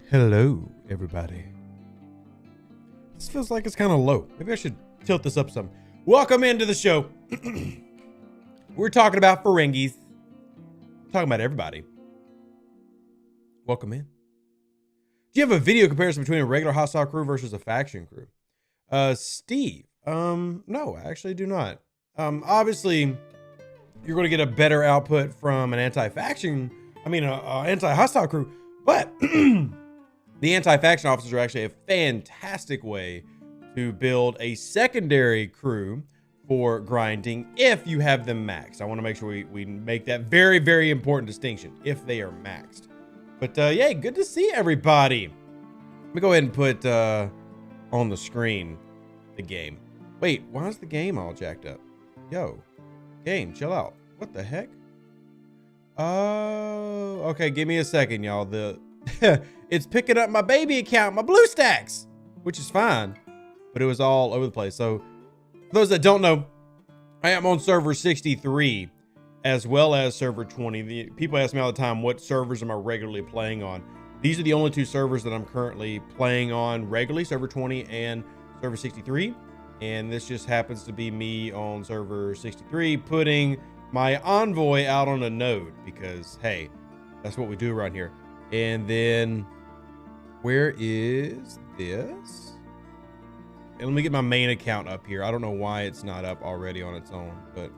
Hello, everybody. This feels like it's kind of low. Maybe I should tilt this up some. Welcome into the show. We're talking about Ferengis. Talking about everybody. Welcome in. Do you have a video comparison between a regular hostile crew versus a faction crew? Steve. No, I actually do not. Obviously, you're going to get a better output from an anti-faction, anti-hostile crew, but the anti-faction officers are actually a fantastic way to build a secondary crew for grinding if you have them maxed. I want to make sure we make that very, very important distinction if they are maxed. But yay, good to see everybody. Let me go ahead and put on the screen the game. Wait, why is the game all jacked up? Yo, game, chill out. What the heck? Oh, okay, give me a second, y'all. It's picking up my baby account, my BlueStacks, which is fine, but it was all over the place. So for those that don't know, I am on server 63 as well as server 20. People ask me all the time, what servers am I regularly playing on? These are the only two servers that I'm currently playing on regularly, server 20 and server 63. And this just happens to be me on server 63 putting my envoy out on a node because, hey, that's what we do around here. And then where is this? And let me get my main account up here. I don't know why it's not up already on its own, but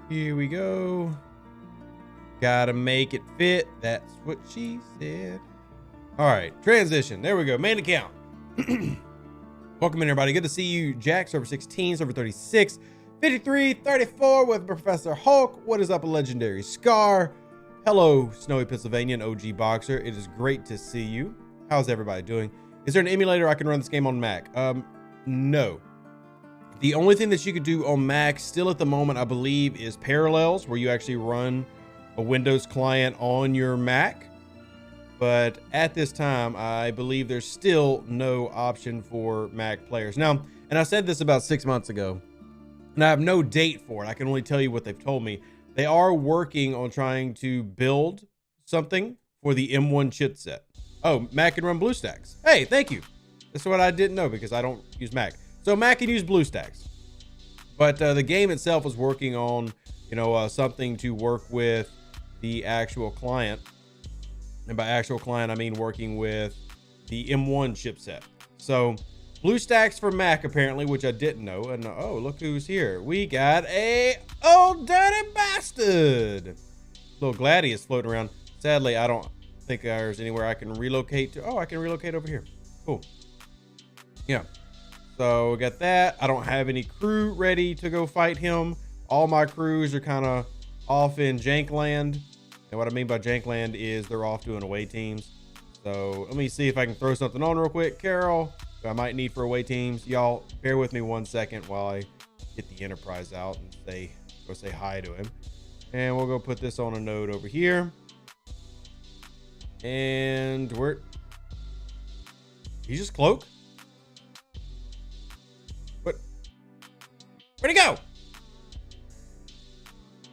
here we go. Gotta make it fit. That's what she said. All right, transition. There we go. Main account. Welcome in, everybody. Good to see you, Jack. Server 16, server 36, 53, 34 with Professor Hulk. What is up, a legendary Scar? Hello, Snowy Pennsylvanian OG Boxer. It is great to see you. How's everybody doing? Is there an emulator I can run this game on Mac? No. The only thing that you could do on Mac still at the moment, I believe, is Parallels, where you actually run a Windows client on your Mac. But at this time, I believe there's still no option for Mac players. Now, and I said this about 6 months ago, and I have no date for it. I can only tell you what they've told me. They are working on trying to build something for the M1 chipset. Oh, Mac can run BlueStacks. Hey, thank you. That's what I didn't know because I don't use Mac. So Mac can use BlueStacks. But the game itself is working on, something to work with the actual client. And by actual client, I mean working with the M1 chipset. So BlueStacks for Mac, apparently, which I didn't know. And oh, look who's here. We got a old dirty bastard. Little Gladius floating around. Sadly, I don't think there's anywhere I can relocate to. Oh, I can relocate over here. Cool. Yeah. So we got that. I don't have any crew ready to go fight him. All my crews are kind of off in Jankland. And what I mean by Jankland is they're off doing away teams. So let me see if I can throw something on real quick. Carol, I might need for away teams. Y'all bear with me 1 second while I get the Enterprise out and go say hi to him. And we'll go put this on a node over here. And where'd he just cloak? Where'd he go?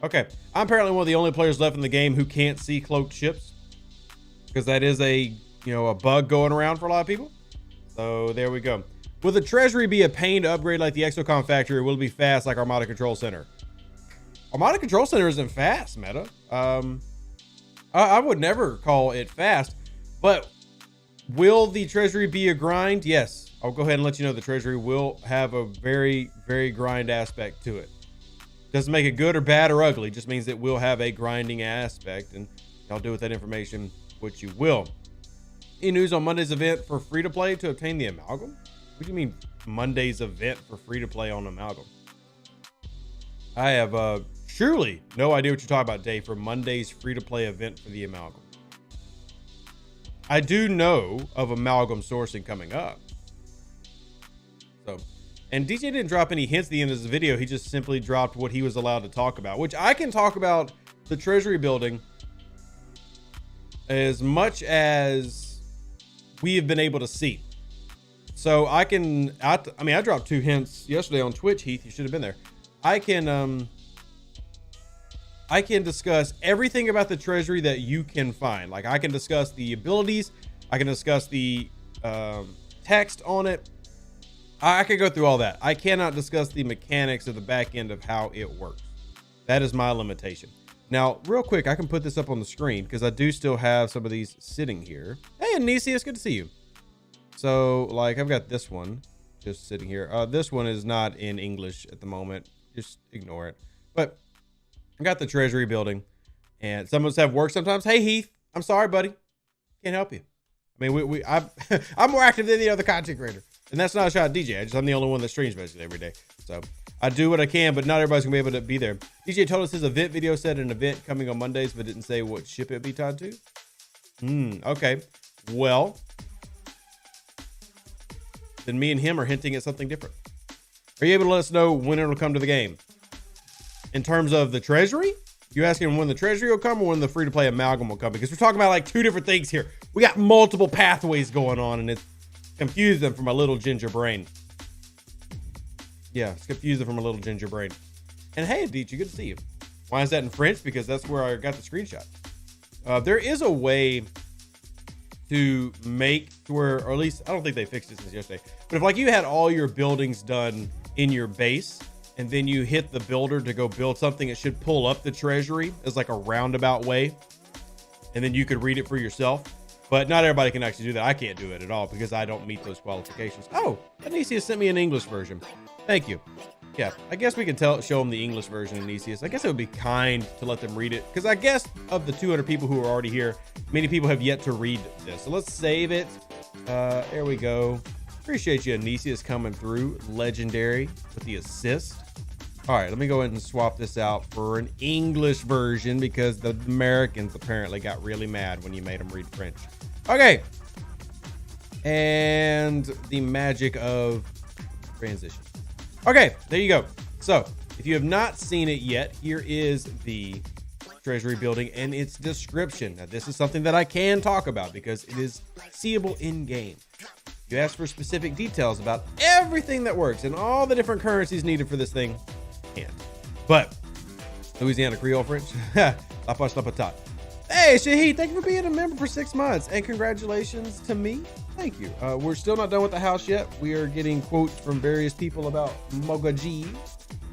Okay, I'm apparently one of the only players left in the game who can't see cloaked ships, because that is a bug going around for a lot of people. So there we go. Will the treasury be a pain to upgrade like the Exocom factory, or will it be fast like Armada Control Center? Armada Control Center isn't fast, Meta. I would never call it fast, but will the treasury be a grind? Yes. I'll go ahead and let you know the treasury will have a very, very grind aspect to it. Doesn't make it good or bad or ugly. Just means it will have a grinding aspect, and I'll do with that information what you will. Any news on Monday's event for free-to-play to obtain the Amalgam? What do you mean Monday's event for free-to-play on Amalgam? I have surely no idea what you're talking about, Dave, for Monday's free-to-play event for the Amalgam. I do know of Amalgam sourcing coming up. And DJ didn't drop any hints at the end of this video. He just simply dropped what he was allowed to talk about, which I can talk about the treasury building as much as we have been able to see. So I dropped 2 hints yesterday on Twitch, Heath. You should have been there. I can discuss everything about the treasury that you can find. Like, I can discuss the abilities, I can discuss the text on it. I could go through all that. I cannot discuss the mechanics of the back end of how it works. That is my limitation. Now, real quick, I can put this up on the screen because I do still have some of these sitting here. Hey, Anisius, good to see you. So, like, I've got this one just sitting here. This one is not in English at the moment. Just ignore it. But I got the treasury building, and some of us have work sometimes. Hey, Heath, I'm sorry, buddy. Can't help you. I mean, I'm more active than the other content creator. And that's not a shot at DJ. I'm the only one that streams basically every day. So I do what I can, but not everybody's gonna be able to be there. DJ told us his event video said an event coming on Mondays, but didn't say what ship it'd be tied to. Okay. Well, then me and him are hinting at something different. Are you able to let us know when it'll come to the game? In terms of the treasury? You asking when the treasury will come or when the free-to-play amalgam will come? Because we're talking about like two different things here. We got multiple pathways going on, and it's confused them from my little ginger brain. Yeah, it's confused them from a little ginger brain. And hey, Adichie, good to see you. Why is that in French? Because that's where I got the screenshot. There is a way to make to where, or at least I don't think they fixed it since yesterday, but if like you had all your buildings done in your base and then you hit the builder to go build something, it should pull up the treasury as like a roundabout way, and then you could read it for yourself. But not everybody can actually do that. I can't do it at all because I don't meet those qualifications. Oh, Anisius sent me an English version. Thank you. Yeah, I guess we can show them the English version, Anisius. I guess it would be kind to let them read it because I guess of the 200 people who are already here, many people have yet to read this. So let's save it. There we go. Appreciate you, Anisius, coming through. Legendary with the assist. All right, let me go ahead and swap this out for an English version because the Americans apparently got really mad when you made them read French. Okay. And the magic of transition. Okay, there you go. So if you have not seen it yet, here is the treasury building and its description. Now, this is something that I can talk about because it is seeable in game. You ask for specific details about everything that works and all the different currencies needed for this thing. Can't. But Louisiana Creole French. La poche la patate. Hey, Shahid, thank you for being a member for 6 months and congratulations to me. Thank you. We're still not done with the house yet. We are getting quotes from various people about Mogaji.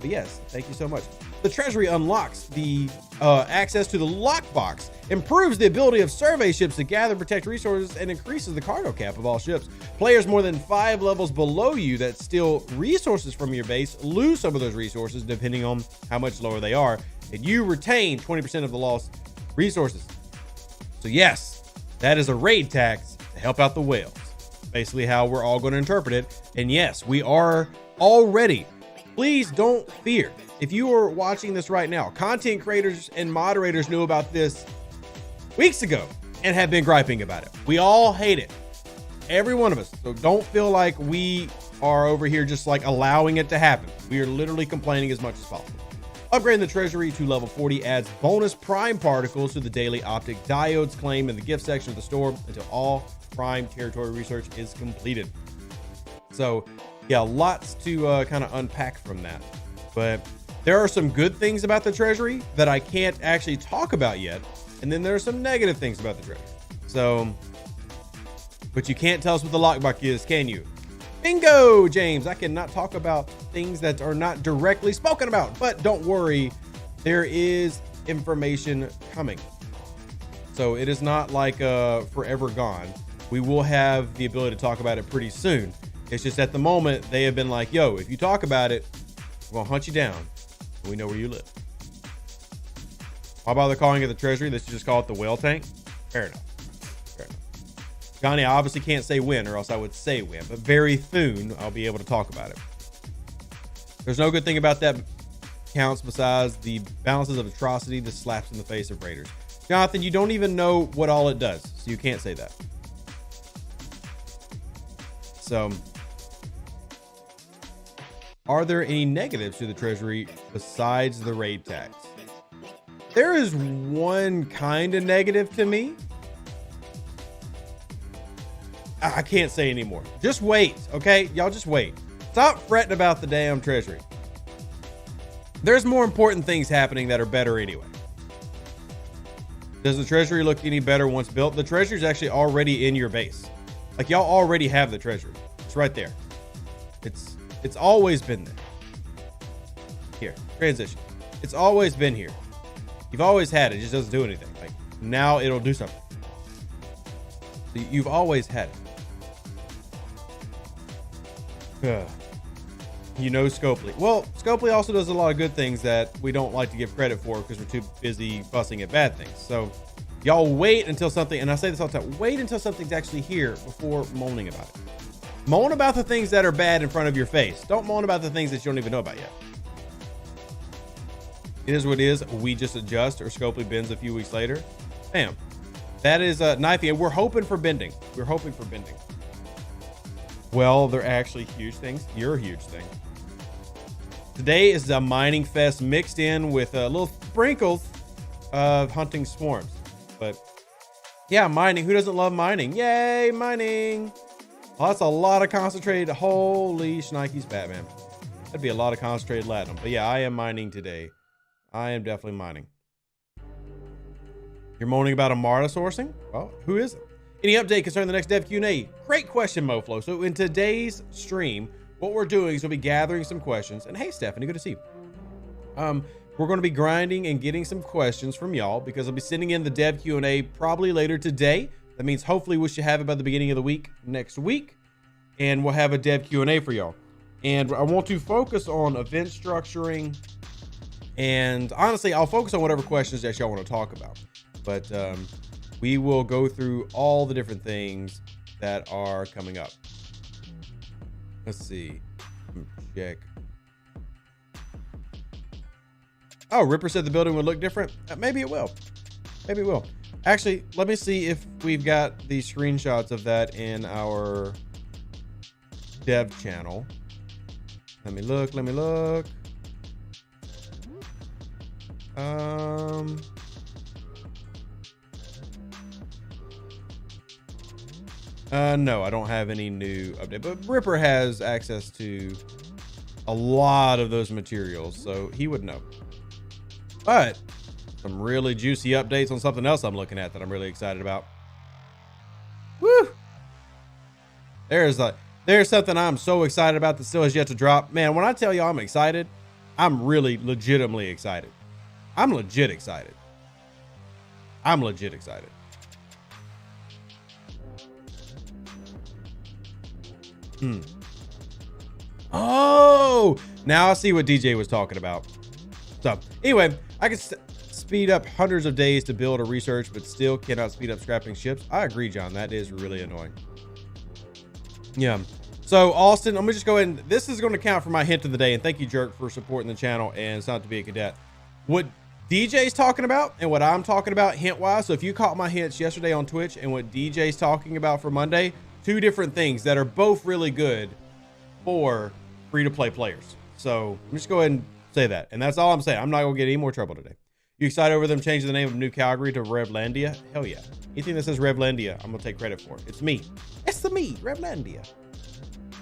But yes, thank you so much. The treasury unlocks the access to the lockbox, improves the ability of survey ships to gather and protect resources, and increases the cargo cap of all ships. Players more than 5 levels below you that steal resources from your base lose some of those resources depending on how much lower they are, and you retain 20% of the lost resources. So yes, that is a raid tax to help out the whales. Basically how we're all going to interpret it. And yes, we are already. Please don't fear. If you are watching this right now, content creators and moderators knew about this weeks ago and have been griping about it. We all hate it. Every one of us. So don't feel like we are over here just like allowing it to happen. We are literally complaining as much as possible. Upgrading the treasury to level 40 adds bonus prime particles to the daily optic diodes claim in the gift section of the store until all prime territory research is completed. So yeah, lots to kind of unpack from that. But there are some good things about the treasury that I can't actually talk about yet. And then there are some negative things about the treasury. So, but you can't tell us what the lockbox is, can you? Bingo, James. I cannot talk about things that are not directly spoken about, but don't worry, there is information coming. So it is not like forever gone. We will have the ability to talk about it pretty soon. It's just at the moment they have been like, yo, if you talk about it, we're gonna hunt you down. And we know where you live. Why bother calling it the treasury? They should just call it the whale tank. Fair enough. Johnny, I obviously can't say when or else I would say when, but very soon I'll be able to talk about it. There's no good thing about that counts besides the balances of atrocity that slaps in the face of raiders. Jonathan, you don't even know what all it does, so you can't say that. So, are there any negatives to the treasury besides the raid tax? There is one kind of negative to me. I can't say anymore. Just wait, okay? Y'all just wait. Stop fretting about the damn treasury. There's more important things happening that are better anyway. Does the treasury look any better once built? The treasury is actually already in your base. Like, y'all already have the treasury. It's right there. It's always been there. Here, transition. It's always been here. You've always had it. It just doesn't do anything. Like, now it'll do something. You've always had it. You know Scopely. Well, Scopely also does a lot of good things that we don't like to give credit for because we're too busy fussing at bad things. So y'all wait until something, and I say this all the time, wait until something's actually here before moaning about it. Moan about the things that are bad in front of your face. Don't moan about the things that you don't even know about yet. It is what it is. We just adjust, or Scopely bends a few weeks later. Bam. That is knifey, and we're hoping for bending. We're hoping for bending. Well, they're actually huge things. You're a huge thing. Today is a mining fest mixed in with little sprinkles of hunting swarms. But yeah, mining. Who doesn't love mining? Yay, mining. Well, that's a lot of concentrated. Holy shnikes, Batman. That'd be a lot of concentrated latinum. But yeah, I am mining today. I am definitely mining. You're moaning about Amarta sourcing? Well, who is it? Any update concerning the next dev Q&A? Great question, MoFlo. So in today's stream, what we're doing is we'll be gathering some questions. And hey, Stephanie, good to see you. We're going to be grinding and getting some questions from y'all because I'll be sending in the dev Q&A probably later today. That means hopefully we should have it by the beginning of the week next week. And we'll have a dev Q&A for y'all. And I want to focus on event structuring. And honestly, I'll focus on whatever questions that y'all want to talk about. But we will go through all the different things that are coming up. Let's see. Check. Oh, Ripper said the building would look different. Maybe it will. Maybe it will. Actually, let me see if we've got the screenshots of that in our dev channel. Let me look. Let me look. No, I don't have any new update, but Ripper has access to a lot of those materials, so he would know. But some really juicy updates on something else I'm looking at that I'm really excited about. Woo! There's something I'm so excited about that still has yet to drop. Man, when I tell you I'm excited, I'm really legitimately excited. I'm legit excited. I'm legit excited. Oh, now I see what DJ was talking about. So anyway, I can speed up hundreds of days to build or research, but still cannot speed up scrapping ships. I agree, John. That is really annoying. Yeah. So Austin, I'm gonna just go ahead and this is going to count for my hint of the day. And thank you, Jerk, for supporting the channel. And it's not to be a cadet. What DJ's talking about and what I'm talking about hint wise. So if you caught my hints yesterday on Twitch and what DJ's talking about for Monday, two different things that are both really good for free-to-play players. So I'm just go ahead and say that. And that's all I'm saying. I'm not gonna get any more trouble today. You excited over them changing the name of New Calgary to Revlandia? Hell yeah. Anything that says Revlandia, I'm gonna take credit for it. It's me. It's the me, Revlandia.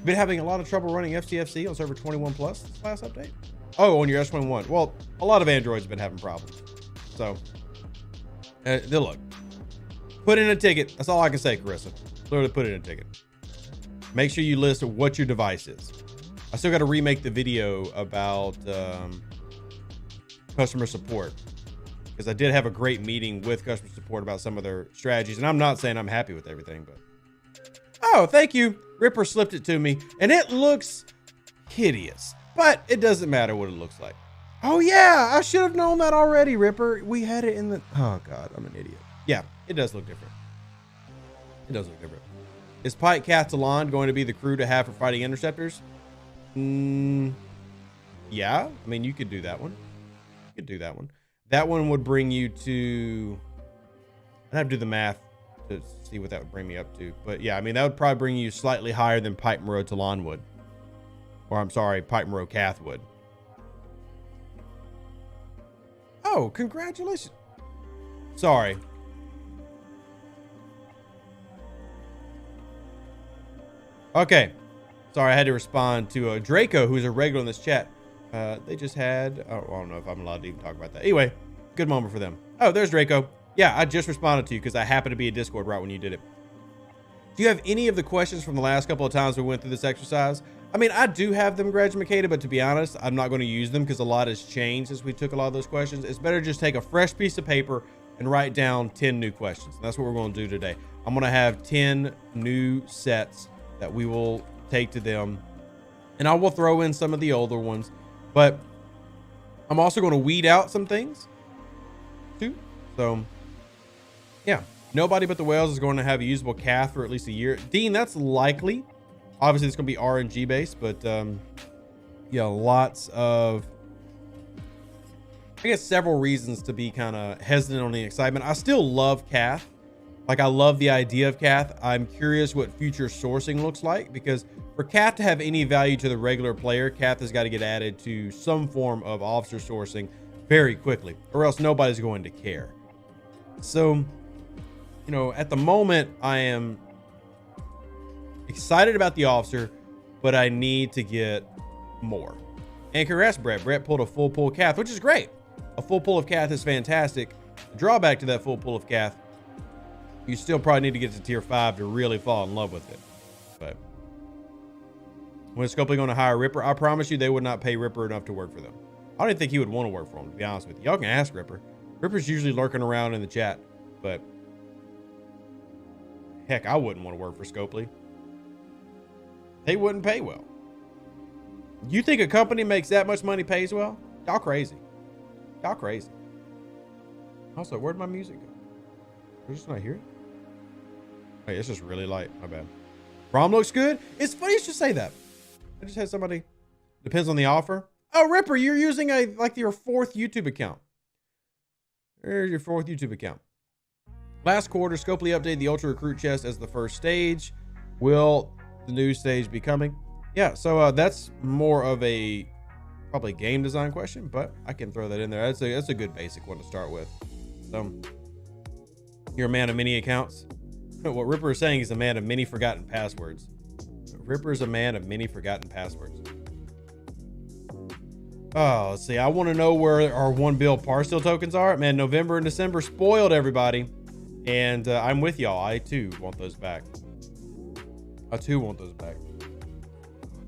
Been having a lot of trouble running STFC on server 21 plus this last update. Oh, on your S21. Well, a lot of Androids have been having problems. So, look. Put in a ticket. That's all I can say, Carissa. Literally put in a ticket. Make sure you list what your device is. I still got to remake the video about customer support because I did have a great meeting with customer support about some of their strategies. And I'm not saying I'm happy with everything, but oh, thank you. Ripper slipped it to me and it looks hideous, but it doesn't matter what it looks like. Oh yeah, I should have known that already, Ripper. We had it in the, oh God, I'm an idiot. Yeah, it does look different. It does look different. Is Pike Catalan going to be the crew to have for fighting interceptors? Yeah, I mean, you could do that one. You could do that one. That one would bring you to, I'd have to do the math to see what that would bring me up to. But yeah, I mean, that would probably bring you slightly higher than Pipe Moreau Talon would. Or I'm sorry, Pipe Moreau Cath would. Oh, congratulations. Sorry. Okay. Sorry, I had to respond to Draco, who's a regular in this chat. They just had, oh, I don't know if I'm allowed to even talk about that. Anyway, good moment for them. Oh, there's Draco. Yeah, I just responded to you because I happened to be in Discord right when you did it. Do you have any of the questions from the last couple of times we went through this exercise? I mean, I do have them graduated, but to be honest, I'm not going to use them because a lot has changed since we took a lot of those questions. It's better just take a fresh piece of paper and write down 10 new questions. And that's what we're going to do today. I'm going to have 10 new sets that we will take to them. And I will throw in some of the older ones, but I'm also going to weed out some things too. So yeah, nobody but the whales is going to have a usable cath for at least a year. Dean, that's likely. Obviously it's going to be RNG based, but yeah, lots of, I guess, several reasons to be kind of hesitant on the excitement. I still love cath. Like, I love the idea of cath. I'm curious what future sourcing looks like, because for cath to have any value to the regular player, cath has got to get added to some form of officer sourcing very quickly, or else nobody's going to care. So, you know, at the moment, I am excited about the officer, but I need to get more. And congrats, Brett. Brett pulled a full pull cath, which is great. A full pull of cath is fantastic. The drawback to that full pull of cath, you still probably need to get to tier 5 to really fall in love with it. But when Scopely going to hire Ripper, I promise you they would not pay Ripper enough to work for them. I don't even think he would want to work for them, to be honest with you. Y'all can ask Ripper. Ripper's usually lurking around in the chat, but heck, I wouldn't want to work for Scopely. They wouldn't pay well. You think a company makes that much money pays well? Y'all crazy. Y'all crazy. Also, where'd my music go? We're just not here. Hey, it's just really light. My bad. Rom looks good. It's funny you should say that. I just had somebody. Depends on the offer. Oh, Ripper, you're using like your 4th YouTube account. There's your 4th YouTube account. Last quarter, Scopely updated the Ultra Recruit chest as the first stage. Will the new stage be coming? Yeah, so that's more of a probably game design question, but I can throw that in there. That's a good basic one to start with. So you're a man of many accounts. What Ripper is saying is a man of many forgotten passwords. Ripper is a man of many forgotten passwords. Oh, let's see. I want to know where our 1 bill Parcel tokens are. Man, November and December spoiled everybody. And I'm with y'all. I too want those back. I too want those back.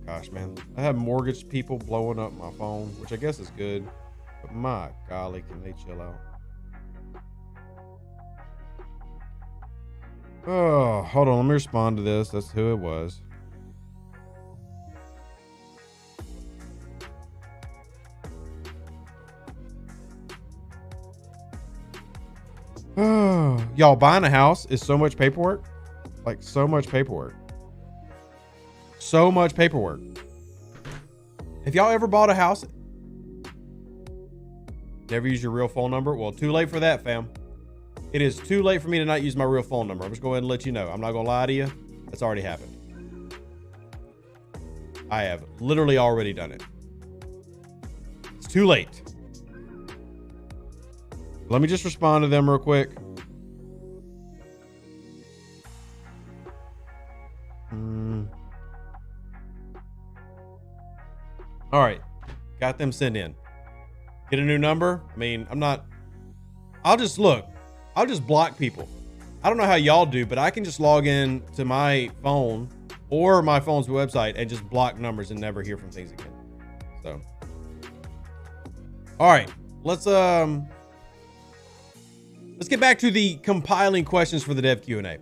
Gosh, man. I have mortgage people blowing up my phone, which I guess is good. But my golly, can they chill out? Oh, hold on. Let me respond to this. That's who it was. Oh, y'all, buying a house is so much paperwork. Like, so much paperwork. So much paperwork. Have y'all ever bought a house? Never use your real phone number? Well, too late for that, fam. It is too late for me to not use my real phone number. I'm just going to let you know. I'm not going to lie to you. That's already happened. I have literally already done it. It's too late. Let me just respond to them real quick. All right. Got them sent in. Get a new number. I mean, I'll just block people. I don't know how y'all do, but I can just log in to my phone or my phone's website and just block numbers and never hear from things again. So, all right, let's get back to the compiling questions for the dev Q&A.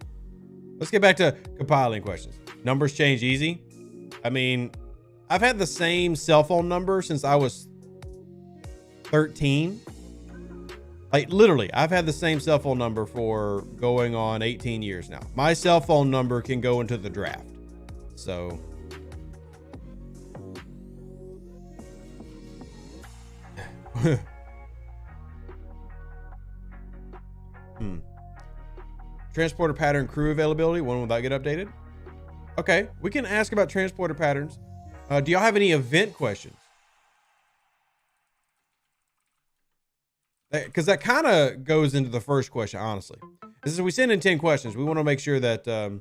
Let's get back to compiling questions. Numbers change easy. I mean, I've had the same cell phone number since I was 13. Like, literally, I've had the same cell phone number for going on 18 years now. My cell phone number can go into the draft. So, Transporter pattern crew availability. When will that get updated? Okay, we can ask about transporter patterns. Do y'all have any event questions? Because that kind of goes into the first question, honestly. This is, we send in 10 questions. We want to make sure that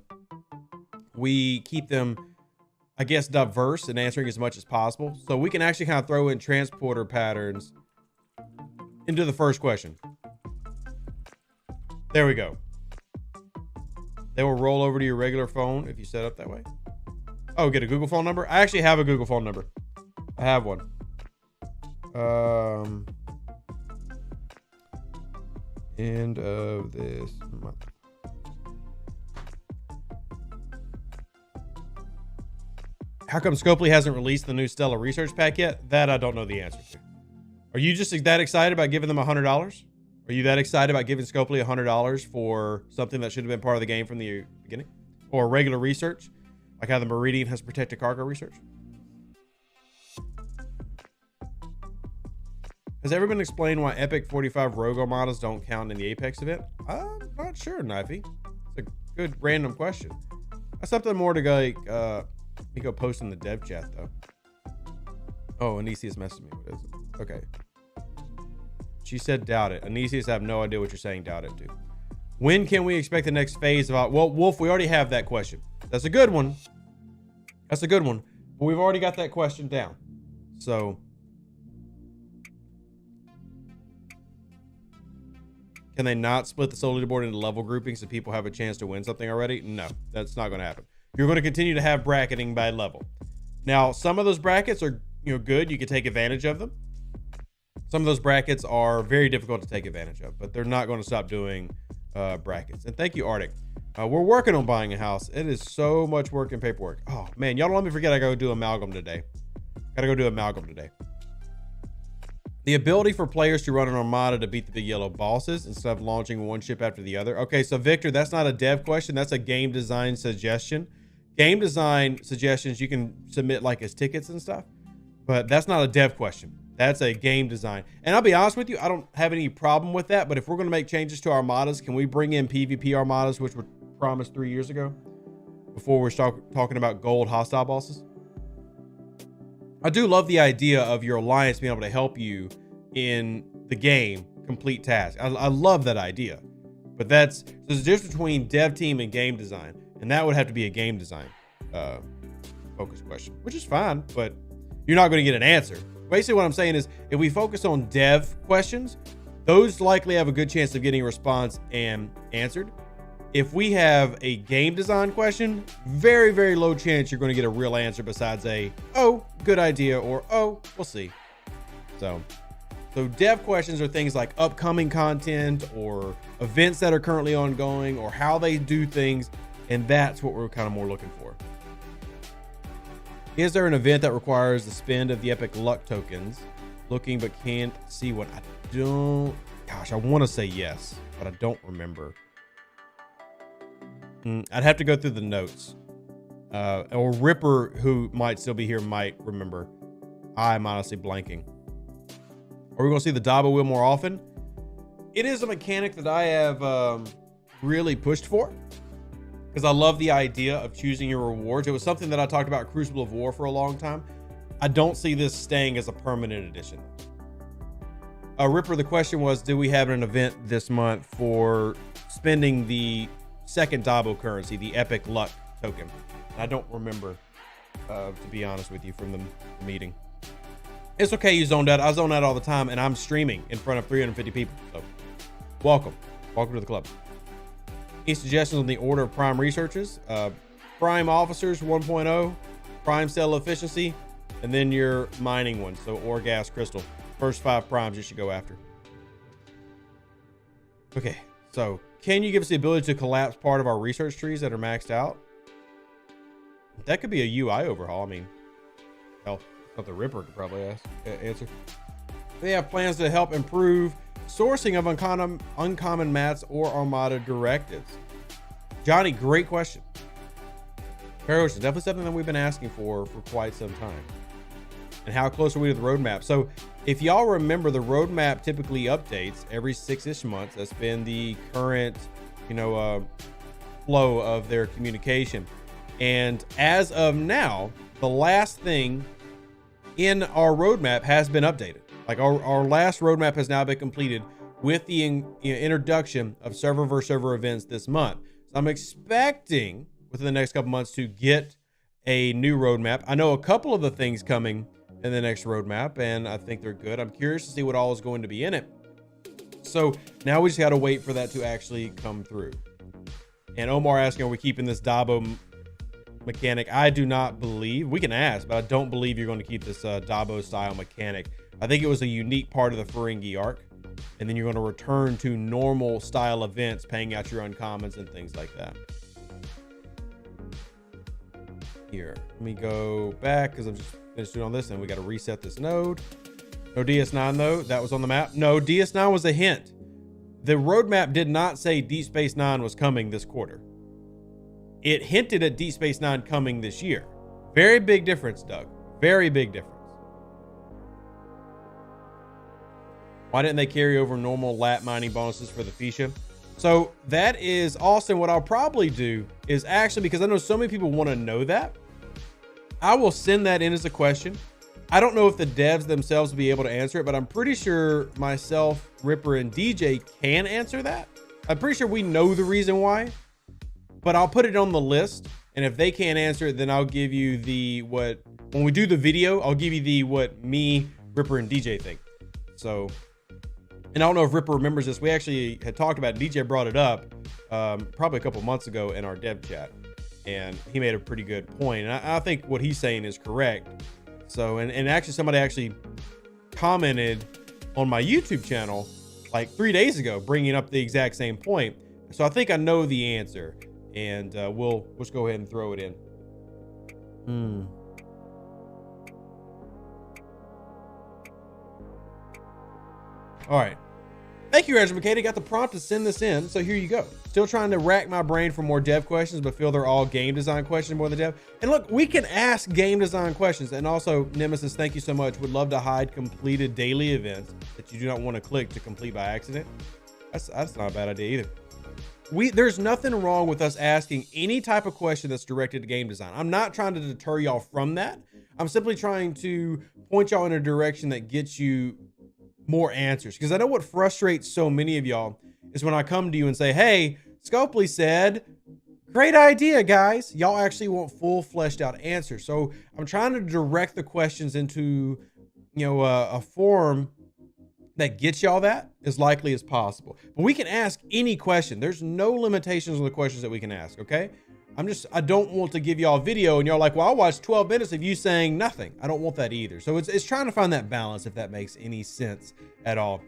we keep them, I guess, diverse and answering as much as possible. So we can actually kind of throw in transporter patterns into the first question. There we go. They will roll over to your regular phone if you set up that way. Oh, get a Google phone number? I actually have a Google phone number. I have one. End of this month. How come Scopely hasn't released the new Stellar Research Pack yet? That I don't know the answer to. Are you just that excited about giving them $100? Are you that excited about giving Scopely $100 for something that should have been part of the game from the beginning? Or regular research? Like how the Meridian has protected cargo research? Has everyone explained why Epic 45 Rogue Armadas don't count in the Apex event? I'm not sure, Knifey. It's a good random question. That's something more to go, let me go post in the dev chat, though. Oh, Anisius messaged me. What is it? Okay. She said doubt it. Anisius, I have no idea what you're saying doubt it to. When can we expect the next phase of... Well, Wolf, we already have that question. That's a good one. That's a good one. But we've already got that question down. So... Can they not split the solo leaderboard into level groupings so people have a chance to win something already? No, that's not going to happen. You're going to continue to have bracketing by level. Now, some of those brackets are, good. You can take advantage of them. Some of those brackets are very difficult to take advantage of, but they're not going to stop doing brackets. And thank you, Arctic. We're working on buying a house. It is so much work and paperwork. Oh man, y'all don't let me forget I gotta do amalgam today. The ability for players to run an armada to beat the big yellow bosses instead of launching one ship after the other. Okay, so Victor, that's not a dev question. That's a game design suggestion. Game design suggestions you can submit like as tickets and stuff, but that's not a dev question. That's a game design. And I'll be honest with you, I don't have any problem with that, but if we're going to make changes to armadas, can we bring in PvP armadas, which were promised 3 years ago, before we're talking about gold hostile bosses? I do love the idea of your alliance being able to help you in the game complete tasks. I love that idea, but there's a difference between dev team and game design, and that would have to be a game design focus question, which is fine, but you're not going to get an answer. Basically what I'm saying is if we focus on dev questions, those likely have a good chance of getting a response and answered. If we have a game design question, very, very low chance you're going to get a real answer besides a, oh, good idea, or, oh, we'll see. So dev questions are things like upcoming content or events that are currently ongoing or how they do things. And that's what we're kind of more looking for. Is there an event that requires the spend of the Epic Luck tokens? Looking, but can't see what I don't. Gosh, I want to say yes, but I don't remember. I'd have to go through the notes. Or Ripper, who might still be here, might remember. I'm honestly blanking. Are we going to see the Dabo wheel more often? It is a mechanic that I have really pushed for, because I love the idea of choosing your rewards. It was something that I talked about Crucible of War for a long time. I don't see this staying as a permanent addition. Ripper, the question was, do we have an event this month for spending the second Dabo currency, the Epic Luck token? I don't remember, to be honest with you, from the meeting. It's okay you zoned out. I zone out all the time, and I'm streaming in front of 350 people. So welcome to the club. Any suggestions on the order of prime researches? Prime officers 1.0, prime cell efficiency, and then your mining one. So ore, gas, crystal. First 5 primes you should go after. Okay, so can you give us the ability to collapse part of our research trees that are maxed out? That could be a UI overhaul. I mean, hell, not the Ripper could probably answer. They have plans to help improve sourcing of uncommon mats or armada directives. Johnny, great question. Paradox is definitely something that we've been asking for quite some time. And how close are we to the roadmap? So if y'all remember, the roadmap typically updates every 6-ish months. That's been the current, flow of their communication. And as of now, the last thing in our roadmap has been updated. Like our last roadmap has now been completed with the introduction of server versus server events this month. So I'm expecting within the next couple months to get a new roadmap. I know a couple of the things coming in the next roadmap, and I think they're good. I'm curious to see what all is going to be in it. So now we just got to wait for that to actually come through. And Omar asking, are we keeping this Dabo mechanic? I do not believe, we can ask, but I don't believe you're going to keep this Dabo style mechanic. I think it was a unique part of the Ferengi arc. And then you're going to return to normal style events, paying out your uncommons and things like that. Here, let me go back because I'm just finished doing all this and we got to reset this node. No DS9 though, that was on the map. No, DS9 was a hint. The roadmap did not say Deep Space Nine was coming this quarter. It hinted at Deep Space Nine coming this year. Very big difference, Doug. Very big difference. Why didn't they carry over normal lat mining bonuses for the Fuchsia? So that is Austin. What I'll probably do is actually, because I know so many people want to know that, I will send that in as a question. I don't know if the devs themselves will be able to answer it, but I'm pretty sure myself, Ripper, and DJ can answer that. I'm pretty sure we know the reason why, but I'll put it on the list. And if they can't answer it, then I'll give you when we do the video, I'll give you what me, Ripper, and DJ think. So, and I don't know if Ripper remembers this. We actually had talked about it. DJ brought it up probably a couple months ago in our dev chat. And he made a pretty good point. And I think what he's saying is correct. So, and actually somebody actually commented on my YouTube channel like 3 days ago, bringing up the exact same point. So I think I know the answer, and we'll just go ahead and throw it in. All right. Thank you, Reggie McCady. Got the prompt to send this in, so here you go. Still trying to rack my brain for more dev questions, but feel they're all game design questions more than dev. And look, we can ask game design questions. And also, Nemesis, thank you so much. Would love to hide completed daily events that you do not want to click to complete by accident. That's not a bad idea either. There's nothing wrong with us asking any type of question that's directed to game design. I'm not trying to deter y'all from that. I'm simply trying to point y'all in a direction that gets you more answers, because I know what frustrates so many of y'all is when I come to you and say, hey, Scopely said, great idea, guys. Y'all actually want full fleshed out answers. So I'm trying to direct the questions into, a form that gets y'all that as likely as possible. But we can ask any question. There's no limitations on the questions that we can ask. Okay. I don't want to give y'all a video and y'all like, well, I'll watch 12 minutes of you saying nothing. I don't want that either. So it's trying to find that balance, if that makes any sense at all.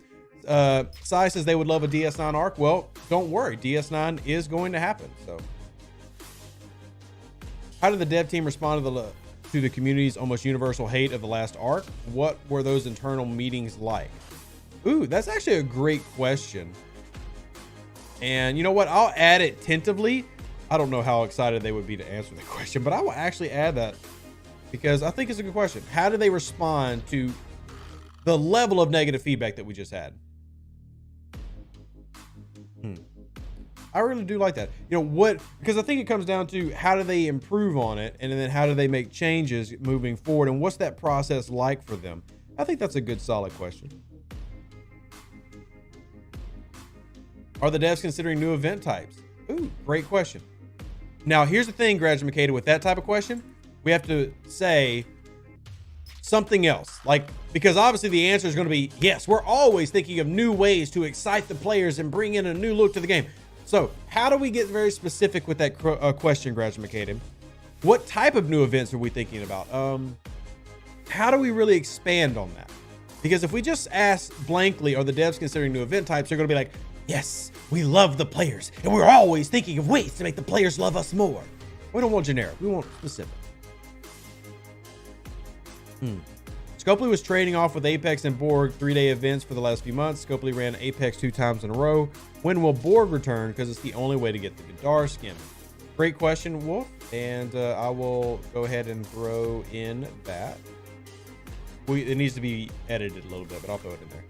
Sai says they would love a DS9 arc. Well, don't worry. DS9 is going to happen. So how did the dev team respond to the community's almost universal hate of the last arc? What were those internal meetings like? Ooh, that's actually a great question. And you know what? I'll add it tentatively. I don't know how excited they would be to answer the question, but I will actually add that because I think it's a good question. How do they respond to the level of negative feedback that we just had? I really do like that. Because I think it comes down to how do they improve on it, and then how do they make changes moving forward, and what's that process like for them? I think that's a good, solid question. Are the devs considering new event types? Ooh, great question. Now, here's the thing, Graduate Makeda, with that type of question, we have to say something else. Because obviously the answer is going to be, yes, we're always thinking of new ways to excite the players and bring in a new look to the game. So how do we get very specific with that question, Graduate Makeda? What type of new events are we thinking about? How do we really expand on that? Because if we just ask blankly, are the devs considering new event types, they're going to be like, yes, we love the players, and we're always thinking of ways to make the players love us more. We don't want generic. We want specific. Scopely was trading off with Apex and Borg 3-day events for the last few months. Scopely ran Apex 2 times in a row. When will Borg return? Because it's the only way to get the Gadar skin. Great question, Wolf. And I will go ahead and throw in that. It needs to be edited a little bit, but I'll throw it in there.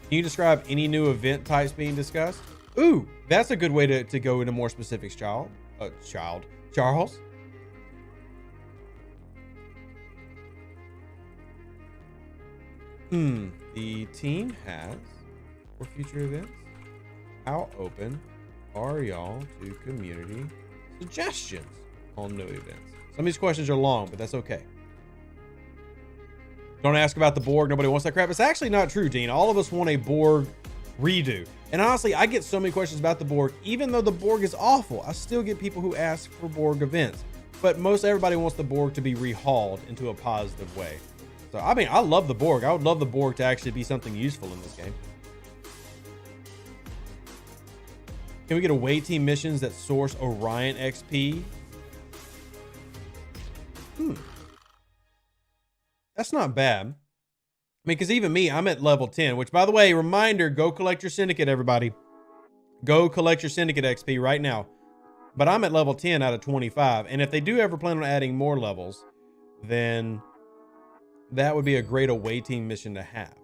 Can you describe any new event types being discussed? Ooh, that's a good way to go into more specifics, Charles. The team has for future events. How open are y'all to community suggestions on new events? Some of these questions are long, but that's okay. Don't ask about the Borg. Nobody wants that crap. It's actually not true, Dean. All of us want a Borg redo. And honestly, I get so many questions about the Borg. Even though the Borg is awful, I still get people who ask for Borg events. But most everybody wants the Borg to be rehauled into a positive way. So, I mean, I love the Borg. I would love the Borg to actually be something useful in this game. Can we get away team missions that source Orion XP? That's not bad. I mean, because even me, I'm at level 10, which, by the way, reminder, go collect your Syndicate, everybody. Go collect your Syndicate XP right now. But I'm at level 10 out of 25. And if they do ever plan on adding more levels, then that would be a great away team mission to have.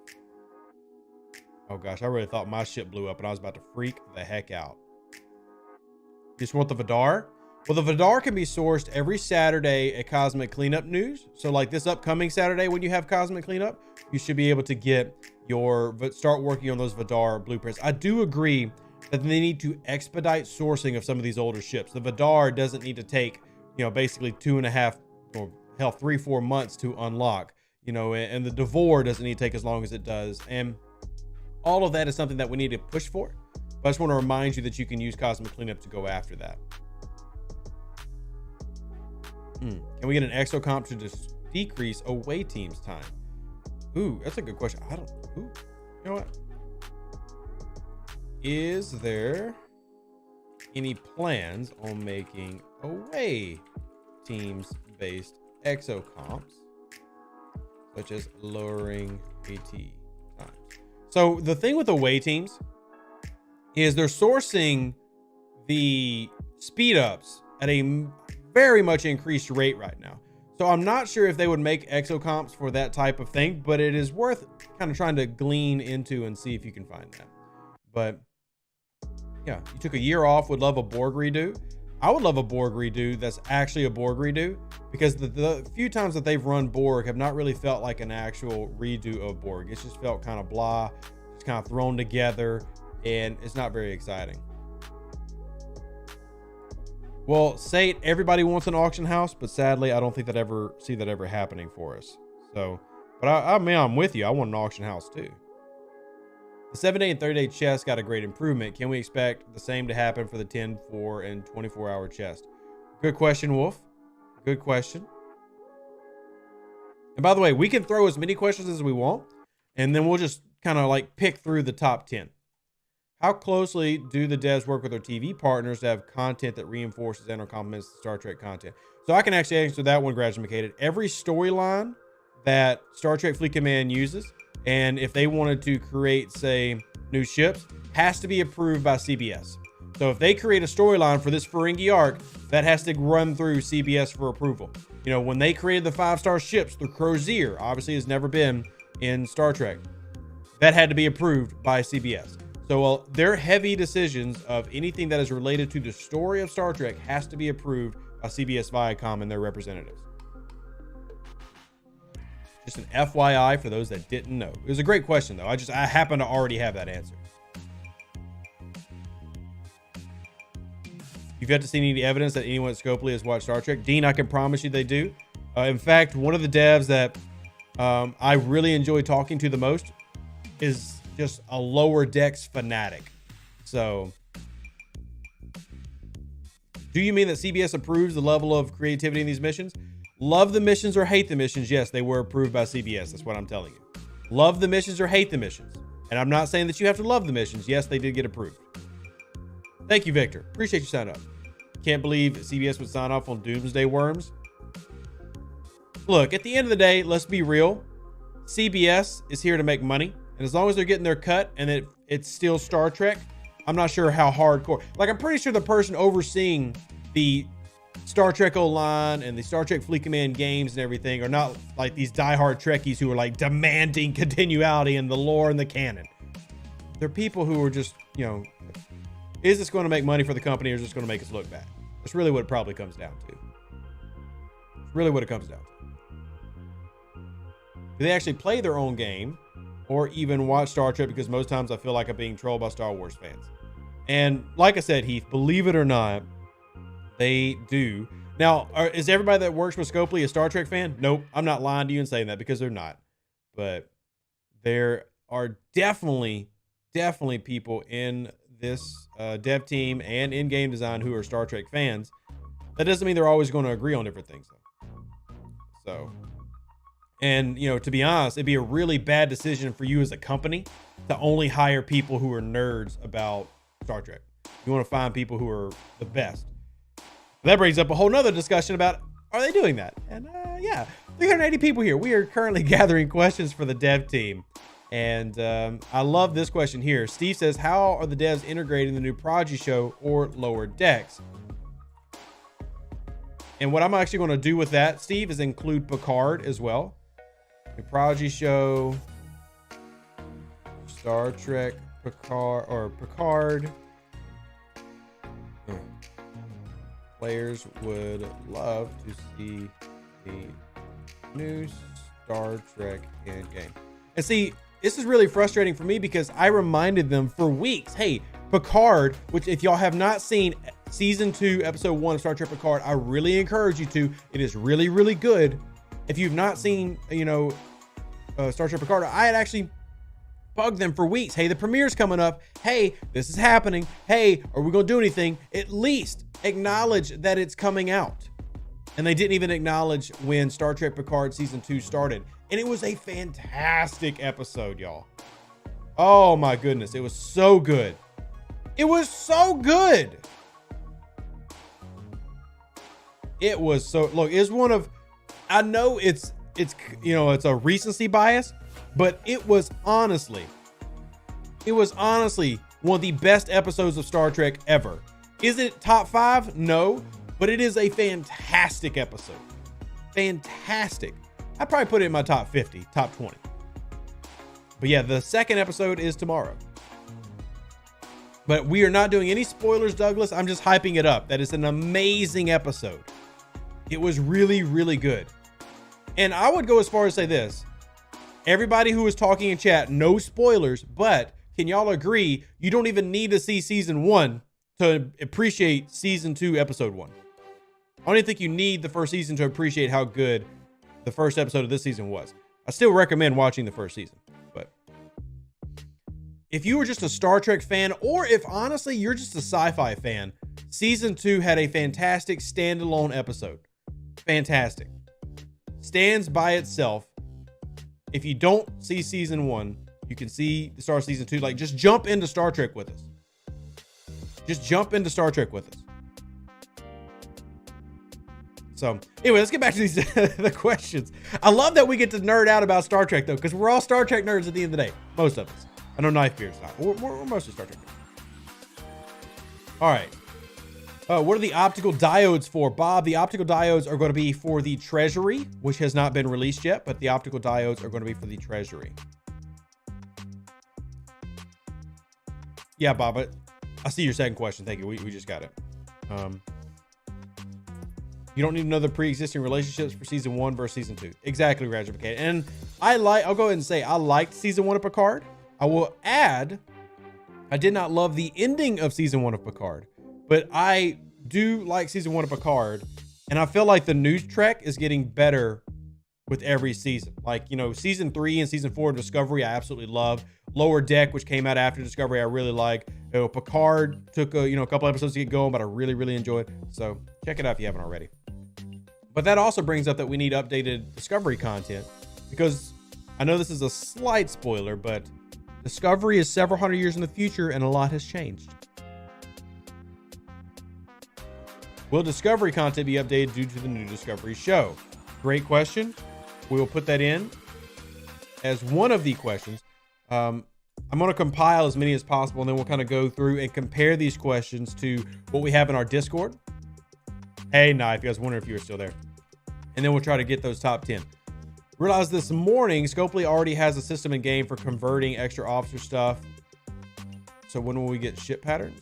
Oh, gosh, I really thought my ship blew up and I was about to freak the heck out. You just want the Vidar? Well, the Vidar can be sourced every Saturday at Cosmic Cleanup News. So like this upcoming Saturday when you have Cosmic Cleanup, you should be able to get start working on those Vidar blueprints. I do agree that they need to expedite sourcing of some of these older ships. The Vidar doesn't need to take, basically 2.5 or hell, 3-4 months to unlock, and the Devore doesn't need to take as long as it does. And all of that is something that we need to push for. But I just want to remind you that you can use Cosmic Cleanup to go after that. Can we get an exocomp to just decrease away team's time? Ooh, that's a good question. You know what? Is there any plans on making away teams based exocomps, such as lowering AT time? So the thing with away teams is they're sourcing the speed ups at a very much increased rate right now. So I'm not sure if they would make exocomps for that type of thing, but it is worth kind of trying to glean into and see if you can find that. But yeah, you took a year off, would love a Borg redo. I would love a Borg redo that's actually a Borg redo, because the few times that they've run Borg have not really felt like an actual redo of Borg. It's just felt kind of blah, just kind of thrown together, and it's not very exciting. Well, Sate, everybody wants an auction house, but sadly, I don't think see that ever happening for us. So, but I mean, I'm with you. I want an auction house too. The 7-day and 30-day chest got a great improvement. Can we expect the same to happen for the 10, 4, and 24-hour chest? Good question, Wolf. Good question. And by the way, we can throw as many questions as we want, and then we'll just kind of like pick through the top 10. How closely do the devs work with their TV partners to have content that reinforces and or complements the Star Trek content? So I can actually answer that one, Graduated. Every storyline that Star Trek Fleet Command uses, and if they wanted to create, say, new ships, has to be approved by CBS. So if they create a storyline for this Ferengi arc, that has to run through CBS for approval. When they created the 5-star ships, the Crozier obviously has never been in Star Trek. That had to be approved by CBS. So their heavy decisions of anything that is related to the story of Star Trek has to be approved by CBS Viacom and their representatives. Just an FYI for those that didn't know. It was a great question, though. I happen to already have that answer. You've yet to see any evidence that anyone at Scopely has watched Star Trek. Dean, I can promise you they do. In fact, one of the devs that I really enjoy talking to the most is just a Lower Decks fanatic. So, do you mean that CBS approves the level of creativity in these missions? Love the missions or hate the missions? Yes, they were approved by CBS. That's what I'm telling you. Love the missions or hate the missions? And I'm not saying that you have to love the missions. Yes, they did get approved. Thank you, Victor. Appreciate you signing up. Can't believe CBS would sign off on Doomsday Worms. Look, at the end of the day, let's be real. CBS is here to make money. And as long as they're getting their cut and it's still Star Trek, I'm not sure how hardcore. Like, I'm pretty sure the person overseeing the Star Trek O-line and the Star Trek Fleet Command games and everything are not like these diehard Trekkies who are like demanding continuity in the lore and the canon. They're people who are just, is this going to make money for the company or is this going to make us look bad? That's really what it probably comes down to. It's really what it comes down to. Do they actually play their own game or even watch Star Trek? Because most times I feel like I'm being trolled by Star Wars fans. And like I said, Heath, believe it or not, they do. Now, is everybody that works with Scopely a Star Trek fan? Nope. I'm not lying to you and saying that, because they're not. but there are definitely people in this dev team and in game design who are Star Trek fans. That doesn't mean they're always going to agree on different things, though. So, and to be honest, it'd be a really bad decision for you as a company to only hire people who are nerds about Star Trek. You want to find people who are the best. That brings up a whole nother discussion about, are they doing that? And yeah, 380 people here. We are currently gathering questions for the dev team. And I love this question here. Steve says, how are the devs integrating the new Prodigy show or Lower Decks? And what I'm actually going to do with that, Steve, is include Picard as well. The Prodigy show, Star Trek, Picard. Players would love to see the new Star Trek in game. And see, this is really frustrating for me because I reminded them for weeks, hey, Picard, which if y'all have not seen season 2, episode 1 of Star Trek Picard, I really encourage you to. It is really, really good. If you've not seen, Star Trek Picard, I had actually bugged them for weeks. Hey, the premiere's coming up. Hey, this is happening. Hey, are we going to do anything? At least acknowledge that it's coming out. And they didn't even acknowledge when Star Trek Picard season 2 started. And it was a fantastic episode, y'all. Oh my goodness. It was so good. It was so good. It was so, look, it's one of, I know it's a recency bias, but it was honestly one of the best episodes of Star Trek ever. Is it top 5? No, but it is a fantastic episode. Fantastic. I'd probably put it in my top 50, top 20. But yeah, the second episode is tomorrow. But we are not doing any spoilers, Douglas. I'm just hyping it up. That is an amazing episode. It was really, really good. And I would go as far as say this. Everybody who was talking in chat, no spoilers, but can y'all agree you don't even need to see season 1 to appreciate season 2, episode 1. I don't even think you need the first season to appreciate how good the first episode of this season was. I still recommend watching the first season, but if you were just a Star Trek fan, or if honestly you're just a sci-fi fan, season 2 had a fantastic standalone episode. Fantastic. Stands by itself. If you don't see season 1, you can see the start of season 2. Like, just jump into Star Trek with us. Just jump into Star Trek with us. So anyway, let's get back to these the questions. I love that we get to nerd out about Star Trek though, because we're all Star Trek nerds at the end of the day. Most of us. I know Knife Beard's not. We're mostly Star Trek nerds. All right. What are the optical diodes for, Bob? The optical diodes are going to be for the Treasury, which has not been released yet, but the optical diodes are going to be for the Treasury. Yeah, Bob, I see your second question. Thank you. We just got it. You don't need to know the pre-existing relationships for season 1 versus season 2. Exactly, Roger McKay. And I'll go ahead and say I liked season 1 of Picard. I will add, I did not love the ending of season 1 of Picard, but I do like season 1 of Picard. And I feel like the new Trek is getting better with every season. Like, season 3 and season 4 of Discovery, I absolutely love. Lower Deck, which came out after Discovery, I really like. Picard took a couple episodes to get going, but I really, really enjoyed it. So check it out if you haven't already. But that also brings up that we need updated Discovery content, because I know this is a slight spoiler, but Discovery is several hundred years in the future and a lot has changed. Will Discovery content be updated due to the new Discovery show? Great question. We will put that in as one of the questions. I'm going to compile as many as possible, and then we'll kind of go through and compare these questions to what we have in our Discord. Hey, Knife, you guys wondering if you were still there. And then we'll try to get those top 10. Realized this morning, Scopely already has a system in game for converting extra officer stuff. So when will we get ship patterns?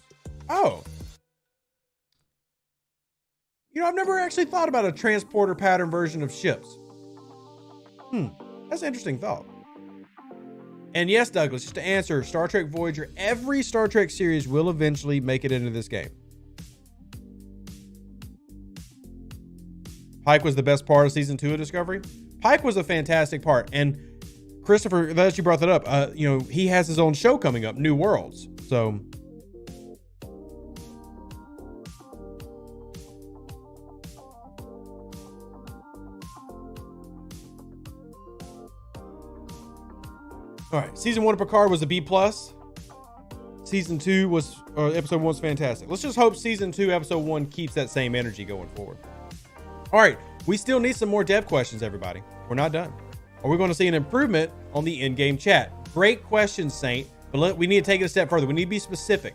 Oh. I've never actually thought about a transporter pattern version of ships. That's an interesting thought. And yes, Douglas, just to answer, Star Trek Voyager, every Star Trek series will eventually make it into this game. Pike was the best part of season 2 of Discovery. Pike was a fantastic part. And Christopher, that you brought that up. You know, he has his own show coming up, New Worlds. So all right, season 1 of Picard was a B+. Season 2 was, episode 1 was fantastic. Let's just hope season 2, episode 1 keeps that same energy going forward. All right, we still need some more dev questions, everybody. We're not done. Are we going to see an improvement on the in-game chat? Great question, Saint, but we need to take it a step further. We need to be specific.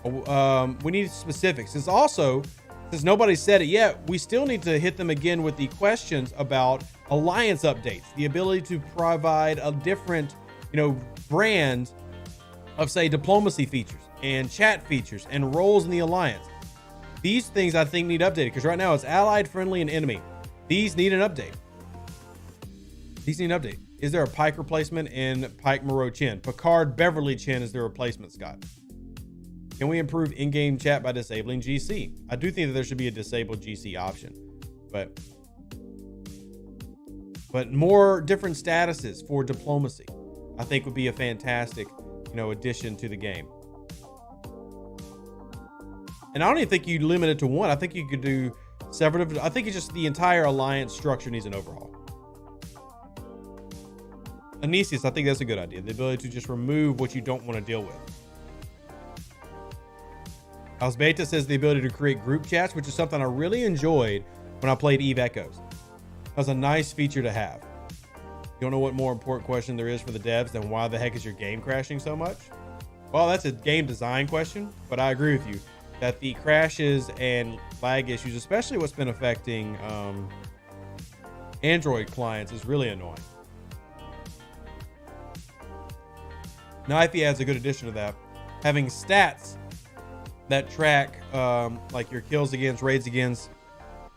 We need specifics. Since nobody said it yet, we still need to hit them again with the questions about alliance updates, the ability to provide a different, brand of, say, diplomacy features and chat features and roles in the alliance. These things I think need updated, because right now it's allied, friendly, and enemy. These need an update. Is there a Pike replacement in Pike Moreau Chen? Picard Beverly Chen is the replacement, Scott. Can we improve in-game chat by disabling GC? I do think that there should be a disabled GC option, but more different statuses for diplomacy, I think would be a fantastic, addition to the game. And I don't even think you limit it to one. I think you could do several different. I think it's just the entire alliance structure needs an overhaul. Anisius, I think that's a good idea. The ability to just remove what you don't want to deal with. Alsbeta says the ability to create group chats, which is something I really enjoyed when I played Eve Echoes. That was a nice feature to have. You don't know what more important question there is for the devs than why the heck is your game crashing so much? Well, that's a game design question, but I agree with you that the crashes and lag issues, especially what's been affecting Android clients, is really annoying. Knifey adds a good addition to that. Having stats that track like your kills against, raids against,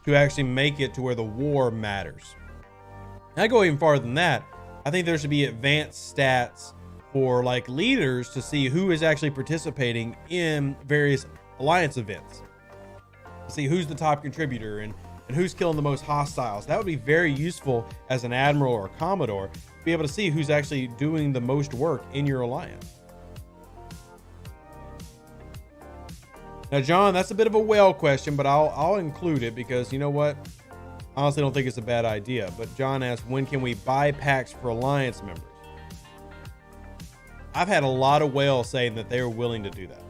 to actually make it to where the war matters. I go even farther than that. I think there should be advanced stats for like leaders to see who is actually participating in various alliance events. See who's the top contributor and who's killing the most hostiles. That would be very useful as an admiral or a commodore to be able to see who's actually doing the most work in your alliance. Now, John, that's a bit of a whale question, but I'll include it because you know what? I honestly don't think it's a bad idea. But John asked, when can we buy packs for alliance members? I've had a lot of whales saying that they're willing to do that.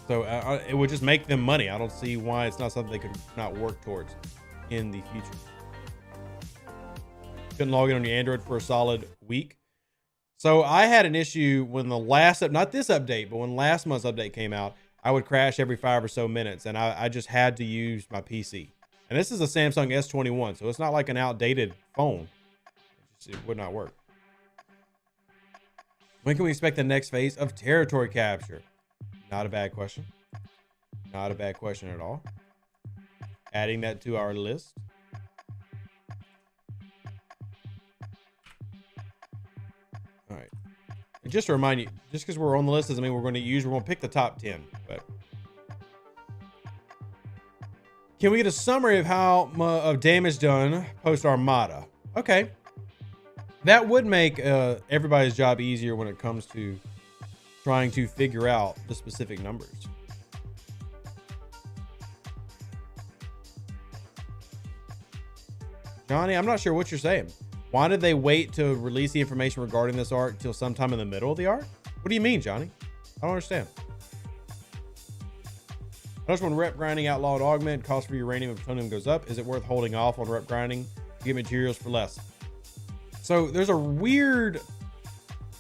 So it would just make them money. I don't see why it's not something they could not work towards in the future. Couldn't log in on your Android for a solid week. So I had an issue when not this update, but when last month's update came out, I would crash every 5 or so minutes, and I just had to use my PC. And this is a Samsung S21, so it's not like an outdated phone. It would not work. When can we expect the next phase of territory capture? Not a bad question. Not a bad question at all. Adding that to our list. All right. And just to remind you, just because we're on the list doesn't mean we're going to pick the top 10. But can we get a summary of how of damage done post Armada? Okay. That would make everybody's job easier when it comes to trying to figure out the specific numbers. Johnny, I'm not sure what you're saying. Why did they wait to release the information regarding this arc till sometime in the middle of the arc? What do you mean, Johnny? I don't understand. Notice when rep grinding outlawed augment, cost for uranium and plutonium goes up. Is it worth holding off on rep grinding to get materials for less? So there's a weird,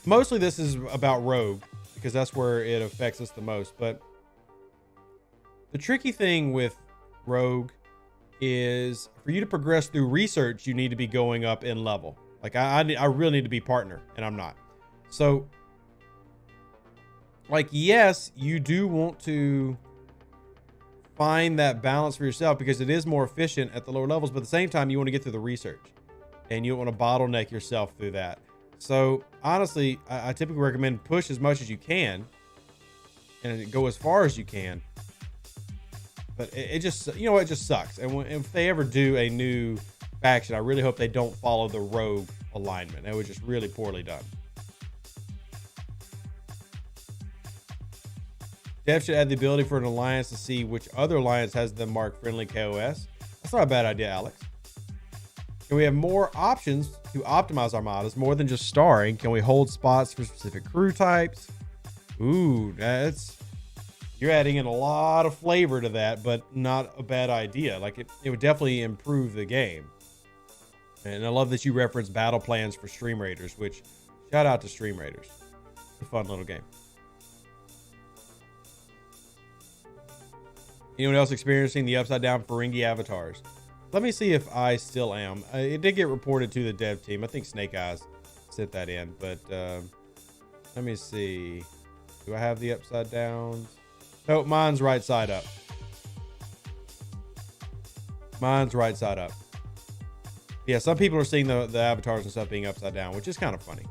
mostly this is about Rogue because that's where it affects us the most. But the tricky thing with Rogue is for you to progress through research, you need to be going up in level. Like I really need to be partner and I'm not. So like, yes, you do want to find that balance for yourself because it is more efficient at the lower levels, but at the same time, you want to get through the research and you don't want to bottleneck yourself through that. So honestly, I typically recommend push as much as you can and go as far as you can. But it just, it just sucks. And if they ever do a new faction, I really hope they don't follow the Rogue alignment. It was just really poorly done. Dev should add the ability for an alliance to see which other alliance has them marked friendly KOS. That's not a bad idea, Alex. Can we have more options to optimize armadas more than just starring? Can we hold spots for specific crew types? Ooh, you're adding in a lot of flavor to that, but not a bad idea. Like it would definitely improve the game. And I love that you reference battle plans for Stream Raiders, which shout out to Stream Raiders. It's a fun little game. Anyone else experiencing the upside down Ferengi avatars? Let me see if I still am. It did get reported to the dev team. I think Snake Eyes sent that in, but let me see. Do I have the upside down? Nope, mine's right side up. Mine's right side up. Yeah, some people are seeing the avatars and stuff being upside down, which is kind of funny.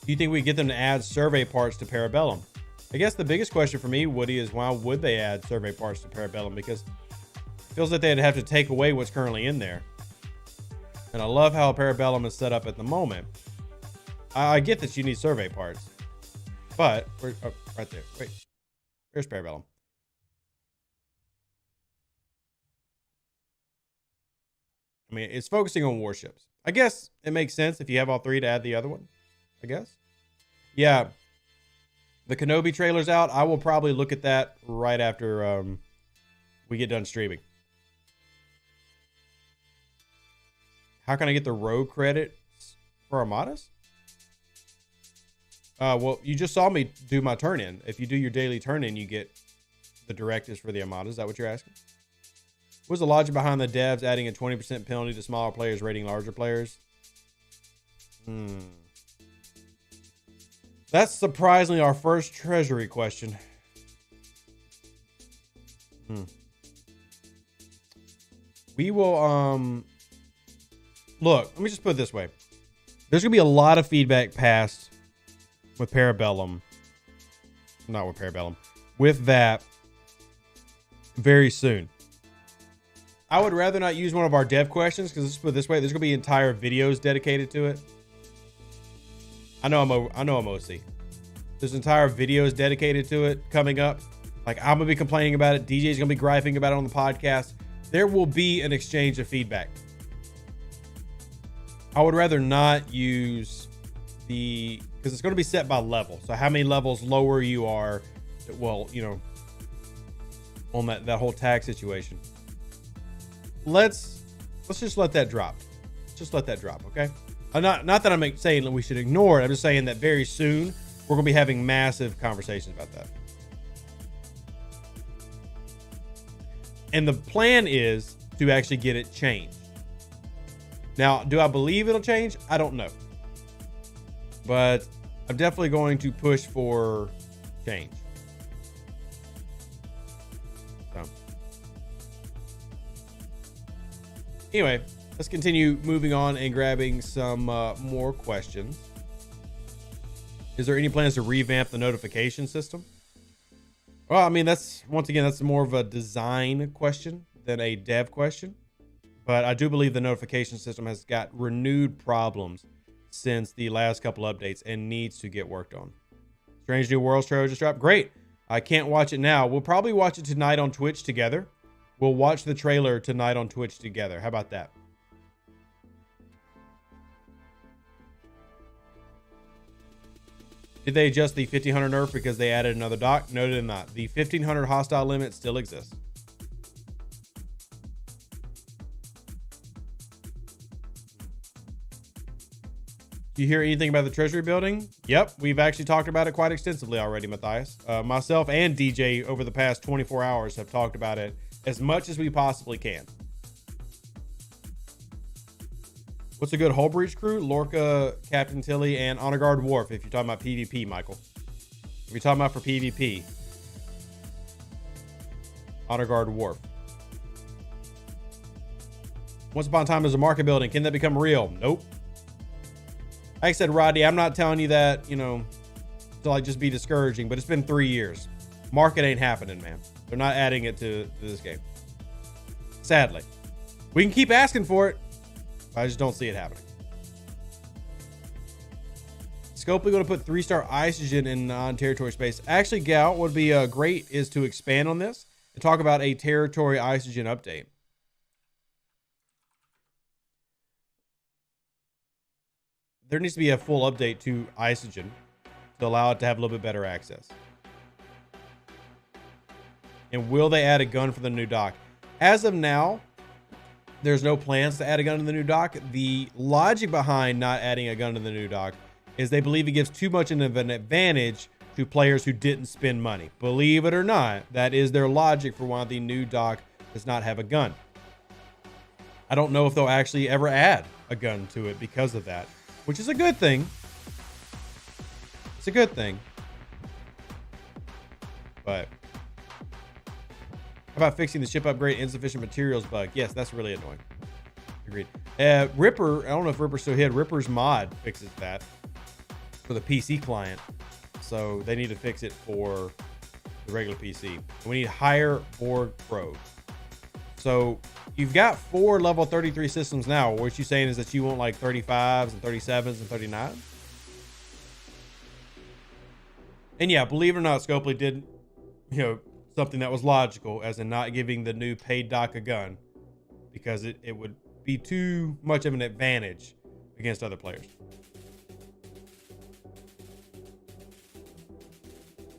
Do you think we get them to add survey parts to Parabellum? I guess the biggest question for me, Woody, is why would they add survey parts to Parabellum? Because it feels like they'd have to take away what's currently in there. And I love how Parabellum is set up at the moment. I get that you need survey parts, but we're right there. Wait, there's Parabellum. I mean, it's focusing on warships. I guess it makes sense if you have all three to add the other one, I guess. Yeah. The Kenobi trailer's out. I will probably look at that right after we get done streaming. How can I get the rogue credit for Armadas? Well, you just saw me do my turn-in. If you do your daily turn-in, you get the directives for the Armadas. Is that what you're asking? What's the logic behind the devs adding a 20% penalty to smaller players rating larger players? That's surprisingly our first treasury question. We will, look, let me just put it this way. There's going to be a lot of feedback passed with Parabellum. Not with Parabellum. With that very soon. I would rather not use one of our dev questions because let's put it this way. There's going to be entire videos dedicated to it. I know I'm OC. There's entire videos dedicated to it coming up. Like I'm gonna be complaining about it. DJ's gonna be griping about it on the podcast. There will be an exchange of feedback. I would rather not use because it's gonna be set by level. So how many levels lower you are, well, you know, on that whole tag situation. Let's just let that drop. Just let that drop, okay? Not that I'm saying that we should ignore it. I'm just saying that very soon we're going to be having massive conversations about that. And the plan is to actually get it changed. Now, do I believe it'll change? I don't know. But I'm definitely going to push for change. So. Anyway. Let's continue moving on and grabbing some more questions. Is there any plans to revamp the notification system? Well, I mean, that's more of a design question than a dev question. But I do believe the notification system has got renewed problems since the last couple updates and needs to get worked on. Strange New Worlds trailer just dropped. Great. I can't watch it now. We'll probably watch it tonight on Twitch together. We'll watch the trailer tonight on Twitch together. How about that? Did they adjust the 1500 nerf because they added another dock? No, they did not. The 1500 hostile limit still exists. Do you hear anything about the treasury building? Yep, we've actually talked about it quite extensively already, Matthias. Myself and DJ over the past 24 hours have talked about it as much as we possibly can. What's a good hull breach crew? Lorca, Captain Tilly, and Honor Guard Worf, if you're talking about PvP, Michael. If you're talking about for PvP, Honor Guard Worf. Once upon a time, there's a market building. Can that become real? Nope. Like I said, Rodney, I'm not telling you that, you know, to like just be discouraging, but it's been 3 years. Market ain't happening, man. They're not adding it to this game. Sadly. We can keep asking for it. I just don't see it happening. Scopely going to put 3-star Isogen in non-territory space. Actually, Gal, what would be great is to expand on this and talk about a territory Isogen update. There needs to be a full update to Isogen to allow it to have a little bit better access. And will they add a gun for the new dock? As of now, there's no plans to add a gun to the new dock. The logic behind not adding a gun to the new dock is they believe it gives too much of an advantage to players who didn't spend money. Believe it or not, that is their logic for why the new dock does not have a gun. I don't know if they'll actually ever add a gun to it because of that, which is a good thing. It's a good thing. But how about fixing the ship upgrade insufficient materials bug? Yes, that's really annoying. Agreed. Ripper, I don't know if Ripper still hit. Ripper's mod fixes that for the PC client. So they need to fix it for the regular PC. And we need higher board probes. So you've got 4 level 33 systems now. What you're saying is that you want like 35s and 37s and 39s? And yeah, believe it or not, Scopely did, something that was logical, as in not giving the new paid dock a gun, because it would be too much of an advantage against other players.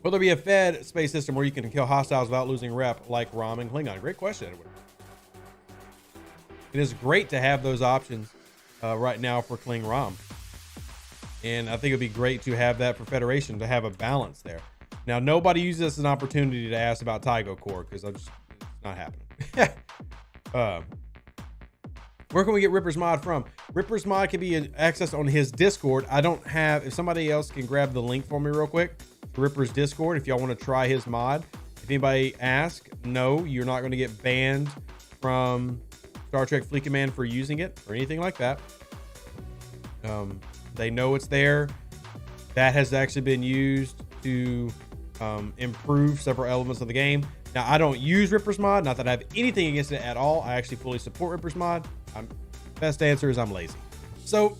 Will there be a fed space system where you can kill hostiles without losing rep like ROM and Klingon? Great question, Edward. It is great to have those options right now for Kling ROM. And I think it'd be great to have that for Federation, to have a balance there. Now, nobody uses this as an opportunity to ask about Tygo Core, because it's not happening. Where can we get Ripper's mod from? Ripper's mod can be accessed on his Discord. I don't have, if somebody else can grab the link for me real quick, to Ripper's Discord, if y'all want to try his mod. If anybody asks, no, you're not going to get banned from Star Trek Fleet Command for using it or anything like that. They know it's there. That has actually been used to improve several elements of the game. Now, I don't use Ripper's mod, not that I have anything against it at all. I actually fully support Ripper's mod. Best answer is I'm lazy. So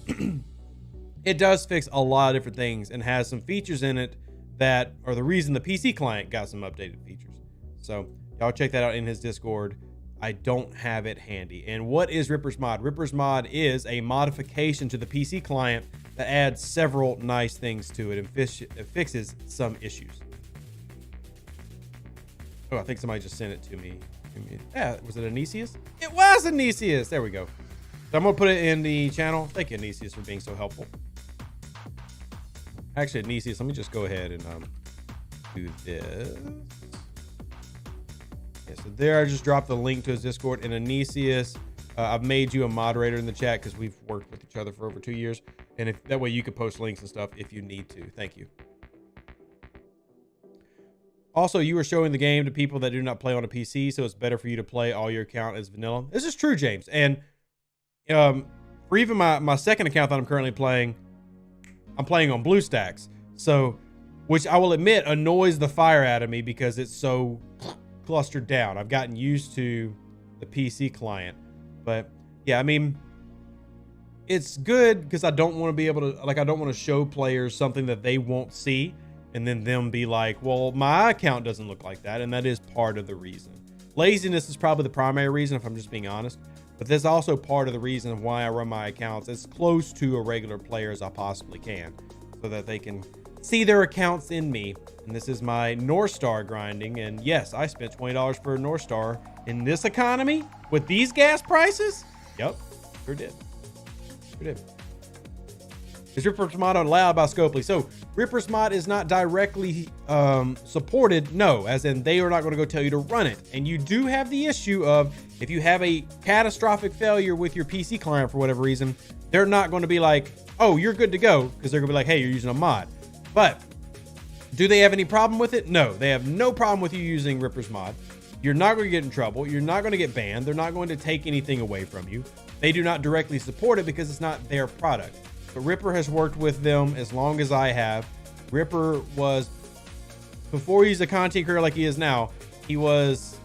it does fix a lot of different things and has some features in it that are the reason the PC client got some updated features. So y'all check that out in his Discord. I don't have it handy. And what is Ripper's mod? Ripper's mod is a modification to the PC client that adds several nice things to it and it fixes some issues. Oh, I think somebody just sent it to me. Yeah, was it Anisius? It was Anisius. There we go. So I'm going to put it in the channel. Thank you, Anisius, for being so helpful. Actually, Anisius, let me just go ahead and do this. Yeah, so there I just dropped the link to his Discord. And Anisius, I've made you a moderator in the chat because we've worked with each other for over 2 years. And if that way you could post links and stuff if you need to. Thank you. Also, you were showing the game to people that do not play on a PC, so it's better for you to play all your account as vanilla. This is true, James. And for even my second account that I'm currently playing, I'm playing on BlueStacks. So, which I will admit annoys the fire out of me because it's so clustered down. I've gotten used to the PC client. But yeah, I mean, it's good because I don't want to be able to, I don't want to show players something that they won't see and then them be like, well, my account doesn't look like that. And that is part of the reason. Laziness is probably the primary reason, if I'm just being honest. But that's also part of the reason of why I run my accounts as close to a regular player as I possibly can, so that they can see their accounts in me. And this is my North Star grinding. And yes, I spent $20 for a North Star in this economy with these gas prices. Yep, sure did. Sure did. Is Ripper's mod allowed by Scopely? So Ripper's mod is not directly supported. No, as in they are not going to go tell you to run it. And you do have the issue of if you have a catastrophic failure with your PC client for whatever reason, they're not going to be like, oh, you're good to go, because they're going to be like, hey, you're using a mod. But do they have any problem with it? No, they have no problem with you using Ripper's mod. You're not going to get in trouble. You're not going to get banned. They're not going to take anything away from you. They do not directly support it because it's not their product. But Ripper has worked with them as long as I have. Ripper was, before he's a content creator like he is now, he was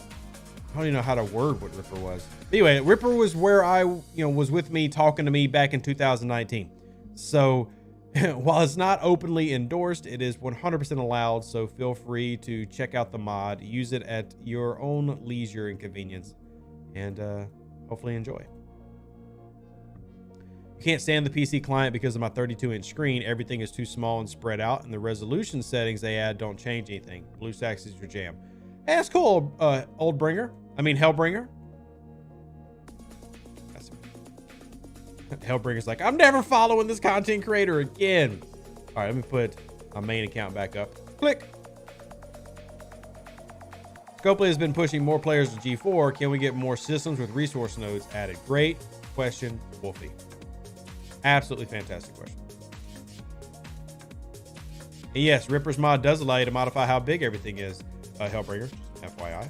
I don't even know how to word what Ripper was. But anyway, Ripper was where I, was with me, talking to me back in 2019. So while it's not openly endorsed, it is 100% allowed. So feel free to check out the mod, use it at your own leisure and convenience, and hopefully enjoy. You can't stand the PC client because of my 32-inch screen. Everything is too small and spread out, and the resolution settings they add don't change anything. BlueStacks is your jam. Hey, that's cool, Hellbringer. Hellbringer's like, I'm never following this content creator again. All right, let me put my main account back up. Click. Scopely has been pushing more players to G4. Can we get more systems with resource nodes added? Great question, Wolfie. Absolutely fantastic question. And yes, Ripper's mod does allow you to modify how big everything is. Hellbringer, FYI.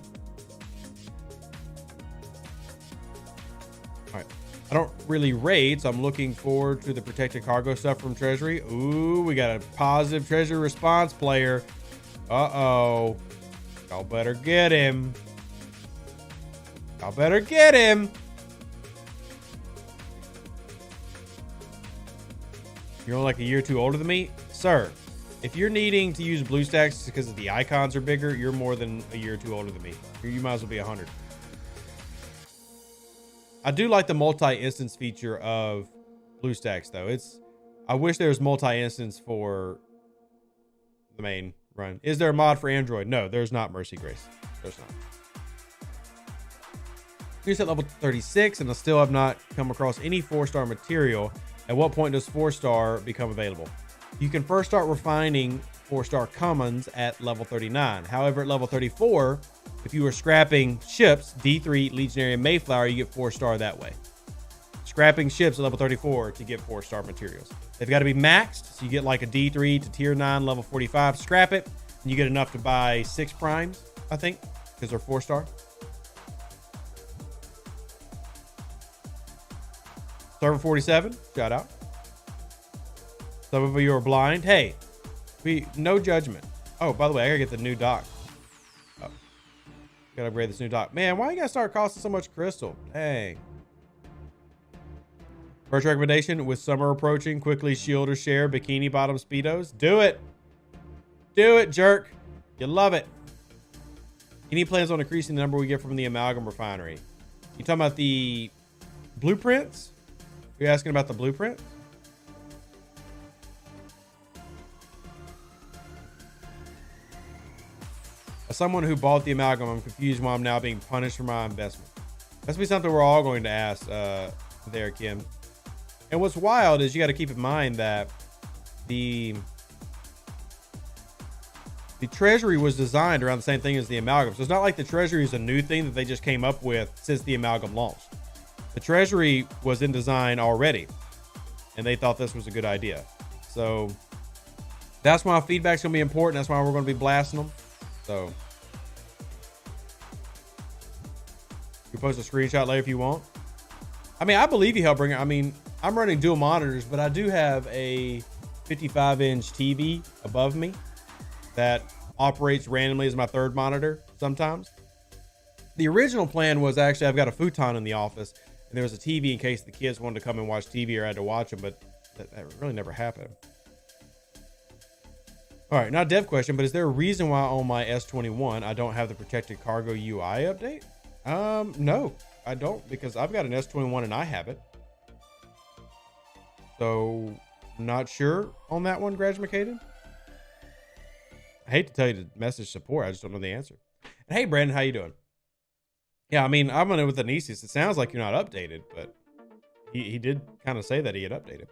All right. I don't really raid, so I'm looking forward to the protected cargo stuff from Treasury. Ooh, we got a positive Treasury response player. Uh-oh. Y'all better get him. Y'all better get him. You're only like a year or two older than me? Sir, if you're needing to use BlueStacks because the icons are bigger, you're more than a year or two older than me. You might as well be 100. I do like the multi-instance feature of BlueStacks, though. I wish there was multi-instance for the main run. Is there a mod for Android? No, there's not, Mercy Grace. There's not. Here's at level 36, and I still have not come across any 4-star material. At what point does 4-star become available? You can first start refining 4-star commons at level 39. However, at level 34, if you are scrapping ships, D3, Legionary, and Mayflower, you get 4-star that way. Scrapping ships at level 34 to get 4-star materials. They've got to be maxed, so you get like a D3 to tier 9, level 45. Scrap it, and you get enough to buy 6 primes, I think, because they're 4-star. Server 47, shout out. Some of you are blind. Hey, no judgment. Oh, by the way, I gotta get the new dock. Oh, gotta upgrade this new dock. Man, why you gotta start costing so much crystal? Dang. First recommendation: with summer approaching, quickly shield or share bikini bottom speedos. Do it. Do it, jerk. You love it. Any plans on increasing the number we get from the amalgam refinery? You talking about the blueprints? You're asking about the blueprint? As someone who bought the amalgam, I'm confused why I'm now being punished for my investment. That's be something we're all going to ask there, Kim. And what's wild is you got to keep in mind that the Treasury was designed around the same thing as the amalgam. So it's not like the Treasury is a new thing that they just came up with since the amalgam launched. The Treasury was in design already, and they thought this was a good idea. So that's why feedback's going to be important. That's why we're going to be blasting them. So you can post a screenshot later if you want. I mean, I believe you, Hellbringer. I mean, I'm running dual monitors, but I do have a 55-inch TV above me that operates randomly as my third monitor sometimes. The original plan was actually I've got a futon in the office, and there was a TV in case the kids wanted to come and watch TV or I had to watch them, but that really never happened. All right, not a dev question, but is there a reason why on my S21 I don't have the protected cargo UI update? No, I don't, because I've got an S21 and I have it. So, I'm not sure on that one, Gradumacated. I hate to tell you to message support, I just don't know the answer. And hey, Brandon, how you doing? Yeah, I mean, I'm on it with Anesius. It sounds like you're not updated, but he did kind of say that he had updated.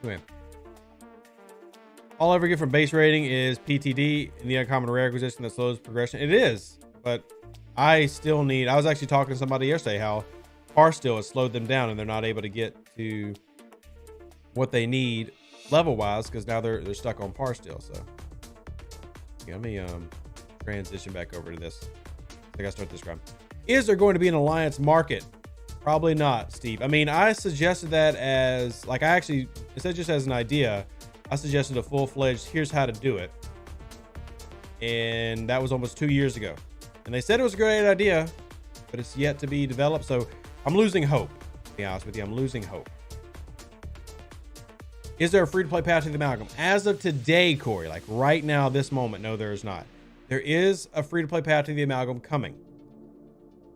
Okay. All I ever get from base rating is PTD and the uncommon rare acquisition that slows progression. It is, but I still need. I was actually talking to somebody yesterday how Parstill has slowed them down and they're not able to get to what they need level wise because now they're stuck on Parstill. So yeah, let me transition back over to this. I gotta start this grind. Is there going to be an alliance market? Probably not, Steve. I mean, I suggested that as like I actually instead just as an idea, I suggested a full-fledged here's how to do it. And that was almost 2 years ago. And they said it was a great idea, but it's yet to be developed. So I'm losing hope. To be honest with you, I'm losing hope. Is there a free-to-play path to the amalgam? As of today, Corey, like right now, this moment, no, there is not. There is a free-to-play path to the amalgam coming.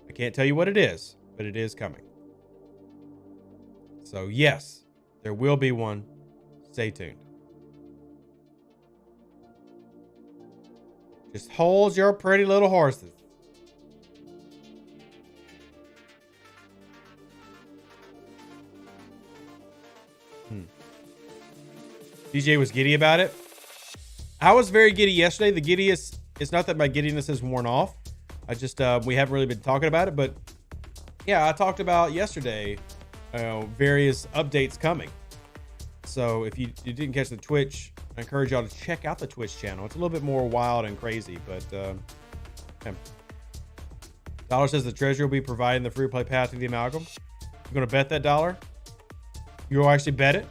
I can't tell you what it is, but it is coming. So yes, there will be one. Stay tuned. Just hold your pretty little horses. DJ was giddy about it. I was very giddy yesterday. The giddiest, it's not that my giddiness has worn off. I just, we haven't really been talking about it, but yeah, I talked about yesterday, various updates coming. So if you didn't catch the Twitch, I encourage y'all to check out the Twitch channel. It's a little bit more wild and crazy, but, yeah. Dollar says the treasury will be providing the free play path to the amalgam. You're going to bet that dollar? You'll actually bet it?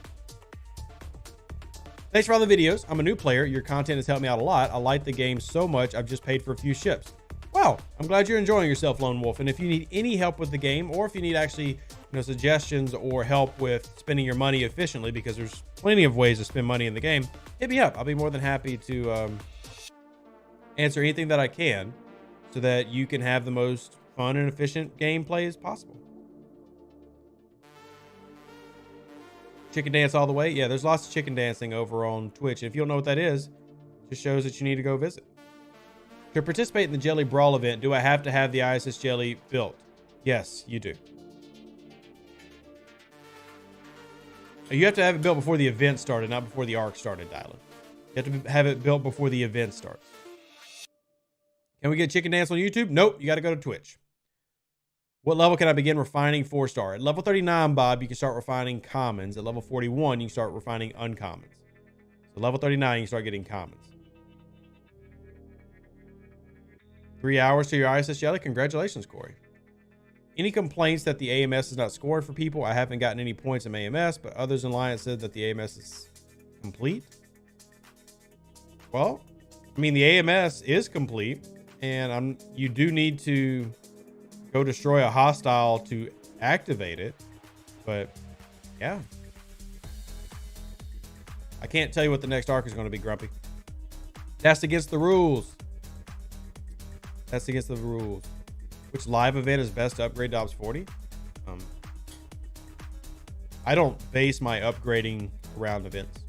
Thanks for all the videos. I'm a new player. Your content has helped me out a lot. I like the game so much, I've just paid for a few ships. Wow, I'm glad you're enjoying yourself, Lone Wolf. And if you need any help with the game, or if you need actually, suggestions or help with spending your money efficiently, because there's plenty of ways to spend money in the game, hit me up. I'll be more than happy to answer anything that I can so that you can have the most fun and efficient gameplay as possible. Chicken dance all the way. Yeah, there's lots of chicken dancing over on Twitch. If you don't know what that is, it just shows that you need to go visit. To participate in the Jelly Brawl event, do I have to have the ISS Jelly built? Yes, you do. You have to have it built before the event started, not before the arc started, Dylan. You have to have it built before the event starts. Can we get chicken dance on YouTube? Nope, you got to go to Twitch. What level can I begin refining 4-star? At level 39, Bob, you can start refining commons. At level 41, you can start refining uncommons. So level 39, you can start getting commons. 3 hours to your ISS Jelly. Congratulations, Corey. Any complaints that the AMS is not scoring for people? I haven't gotten any points in AMS, but others in Alliance said that the AMS is complete. Well, I mean, the AMS is complete, and you do need to go destroy a hostile to activate it, but yeah, I can't tell you what the next arc is going to be, Grumpy. That's against the rules. That's against the rules. Which live event is best to upgrade to Ops 40? I don't base my upgrading around events.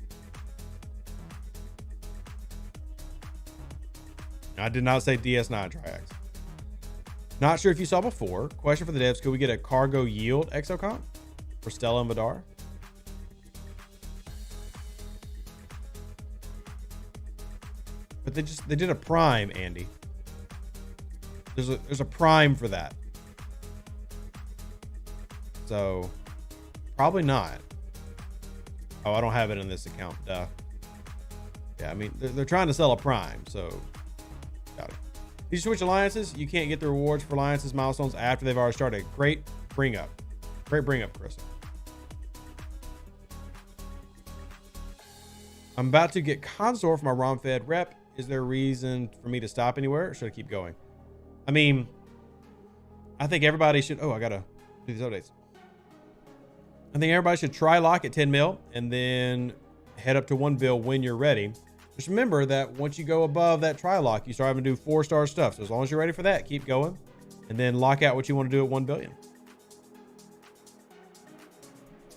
I did not say DS9 Triax. Not sure if you saw before. Question for the devs. Could we get a cargo yield exocomp for Stella and Madar? But they did a prime, Andy. There's a prime for that. So probably not. Oh, I don't have it in this account. Duh. Yeah, I mean, they're trying to sell a prime, so got it. Did you switch alliances? You can't get the rewards for alliances milestones after they've already started. Great bring up. Great bring up, Chris. I'm about to get consort for my ROM-fed rep. Is there a reason for me to stop anywhere, or should I keep going? I mean, I think everybody should. Oh, I gotta do these updates. I think everybody should try lock at 10 mil and then head up to 1 bill when you're ready. Just remember that once you go above that try lock, you start having to do 4-star stuff. So as long as you're ready for that, keep going and then lock out what you want to do at 1 billion.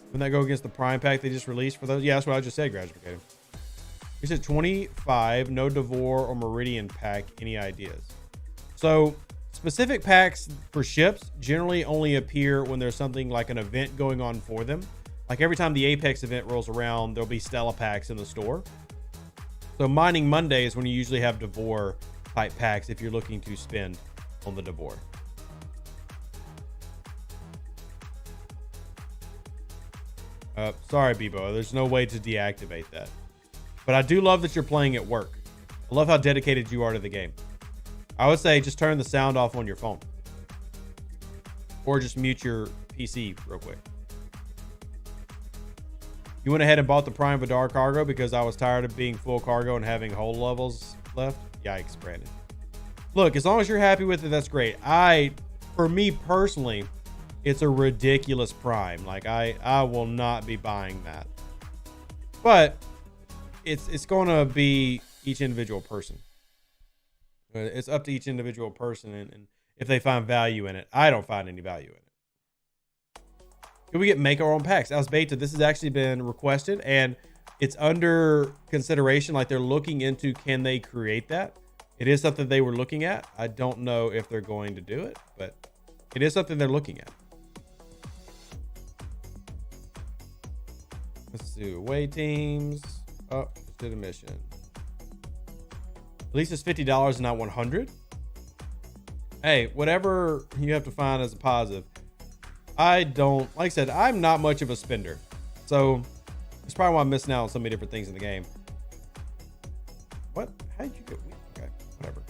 Wouldn't that go against the prime pack they just released for those? Yeah, that's what I just said, Graduated. You said 25, no Devore or Meridian pack. Any ideas? So specific packs for ships generally only appear when there's something like an event going on for them. Like every time the Apex event rolls around, there'll be Stella packs in the store. So Mining Monday is when you usually have Devore type packs if you're looking to spend on the Devore. Sorry, Bebo. There's no way to deactivate that. But I do love that you're playing at work. I love how dedicated you are to the game. I would say just turn the sound off on your phone. Or just mute your PC real quick. You went ahead and bought the Prime Vidar cargo because I was tired of being full cargo and having hull levels left. Yikes, Brandon. Look, as long as you're happy with it, that's great. For me personally, it's a ridiculous Prime. Like I will not be buying that. But it's going to be each individual person. It's up to each individual person and if they find value in it. I don't find any value in it. Can we make our own packs? As Beta, this has actually been requested and it's under consideration. Like they're looking into, can they create that? It is something they were looking at. I don't know if they're going to do it, but it is something they're looking at. Let's do away teams. Oh, let's do the mission. At least it's $50 and not 100. Hey, whatever you have to find as a positive. Like I said, I'm not much of a spender. So that's probably why I'm missing out on so many different things in the game. What? How did you get? Okay, whatever.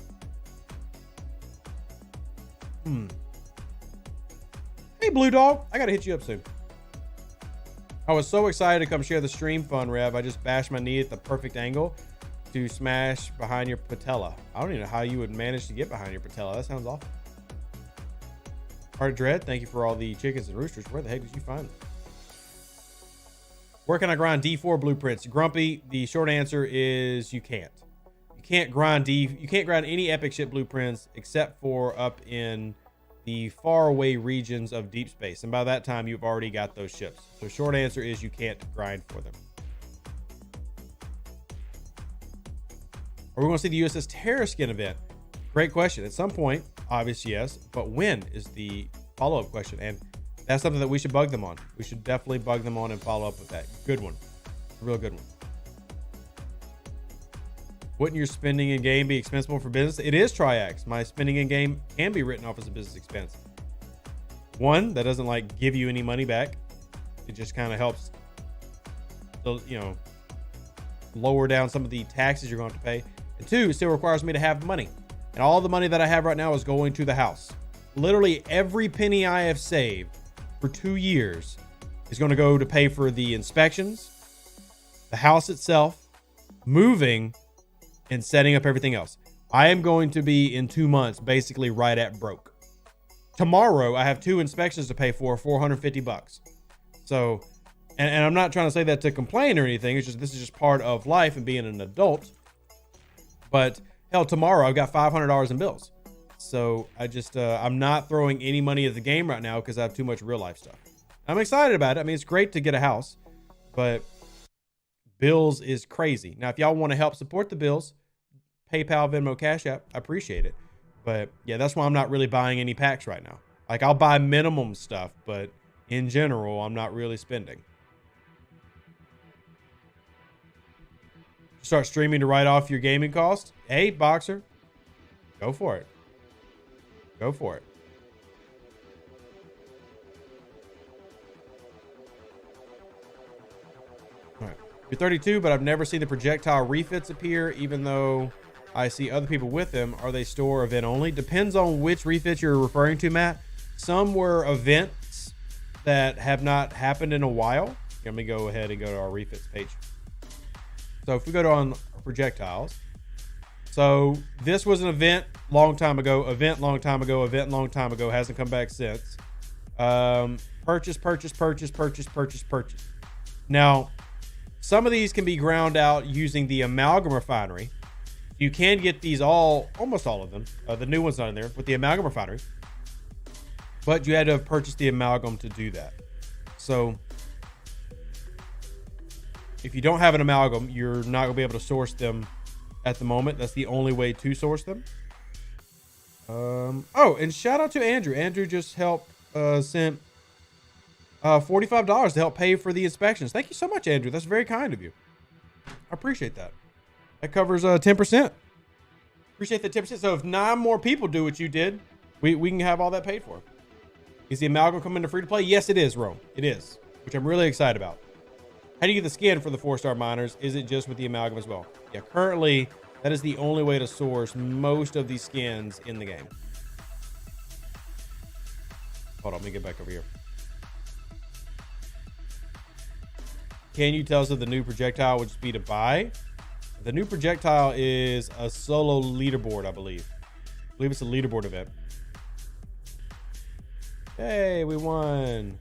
Hey, Blue Dog. I got to hit you up soon. I was so excited to come share the stream fun, Rev. I just bashed my knee at the perfect angle to smash behind your patella. I don't even know how you would manage to get behind your patella. That sounds awful. Heart of Dread, thank you for all the chickens and roosters. Where the heck did you find them? Where can I grind D4 blueprints? Grumpy, the short answer is you can't. You can't grind any epic ship blueprints except for up in the faraway regions of deep space. And by that time, you've already got those ships. So short answer is you can't grind for them. Are we going to see the USS Terror Skin event? Great question. At some point, obviously, yes. But when is the follow-up question? And that's something that we should bug them on. We should definitely bug them on and follow up with that. Good one. A real good one. Wouldn't your spending in game be expensible for business? It is Triax. My spending in game can be written off as a business expense. One, that doesn't like give you any money back. It just kind of helps, lower down some of the taxes you're going to pay. And two, it still requires me to have money. And all the money that I have right now is going to the house. Literally every penny I have saved for 2 years is going to go to pay for the inspections, the house itself, moving, and setting up everything else. I am going to be in 2 months basically right at broke. Tomorrow I have 2 inspections to pay for $450. So, and I'm not trying to say that to complain or anything. It's just, this is just part of life and being an adult. But hell, tomorrow I've got $500 in bills. So I just, I'm not throwing any money at the game right now because I have too much real life stuff. I'm excited about it. I mean, it's great to get a house, but bills is crazy. Now, if y'all want to help support the bills, PayPal, Venmo, Cash App, I appreciate it. But yeah, that's why I'm not really buying any packs right now. Like I'll buy minimum stuff, but in general, I'm not really spending. Start streaming to write off your gaming costs. Hey, Boxer, go for it. Go for it. All right. You're 32, but I've never seen the projectile refits appear, even though I see other people with them. Are they store event only? Depends on which refits you're referring to, Matt. Some were events that have not happened in a while. Let me go ahead and go to our refits page. So if we go to on projectiles, so this was an event long time ago, event long time ago, event long time ago, hasn't come back since. Purchase. Now, some of these can be ground out using the amalgam refinery. You can get these almost all of them. The new one's not in there, with the amalgam refinery. But you had to have purchased the amalgam to do that. So if you don't have an amalgam, you're not going to be able to source them at the moment. That's the only way to source them. Oh, and shout out to Andrew. Andrew just sent $45 to help pay for the inspections. Thank you so much, Andrew. That's very kind of you. I appreciate that. That covers 10%. Appreciate the 10%. So if 9 more people do what you did, we can have all that paid for. Is the amalgam coming to free to play? Yes, it is, Rome. It is, which I'm really excited about. How do you get the skin for the 4-star miners? Is it just with the amalgam as well? Yeah, currently That is the only way to source most of these skins in the game. Hold on, let me get back over here. Can you tell us if the new projectile would just be to buy? The new projectile is a solo leaderboard, I believe. I believe it's a leaderboard event. Hey, we won.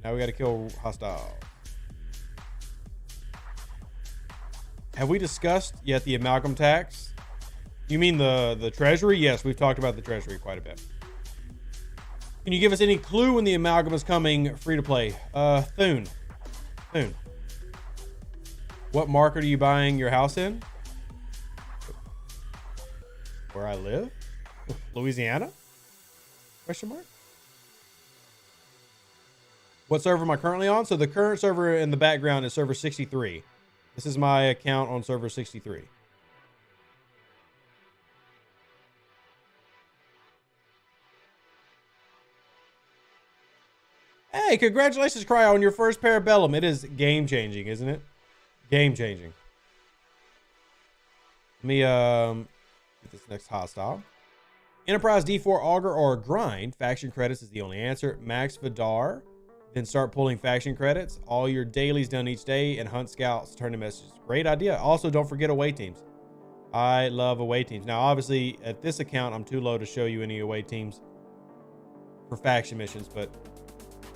Now we got to kill hostile. Have we discussed yet the amalgam tax? You mean the treasury? Yes, we've talked about the treasury quite a bit. Can you give us any clue when the amalgam is coming free to play? Thune. What market are you buying your house in? Where I live? Louisiana? Question mark? What server am I currently on? So the current server in the background is server 63. This is my account on server 63. Hey, congratulations, Cryo, on your first Parabellum. It is game-changing, isn't it? Game-changing. Let me get this next hostile. Enterprise D4 Augur or Grind. Faction credits is the only answer. Max Vidar. Then start pulling faction credits. All your dailies done each day and hunt scouts, turn to messages. Great idea. Also, don't forget away teams. I love away teams. Now, obviously, at this account, I'm too low to show you any away teams for faction missions, but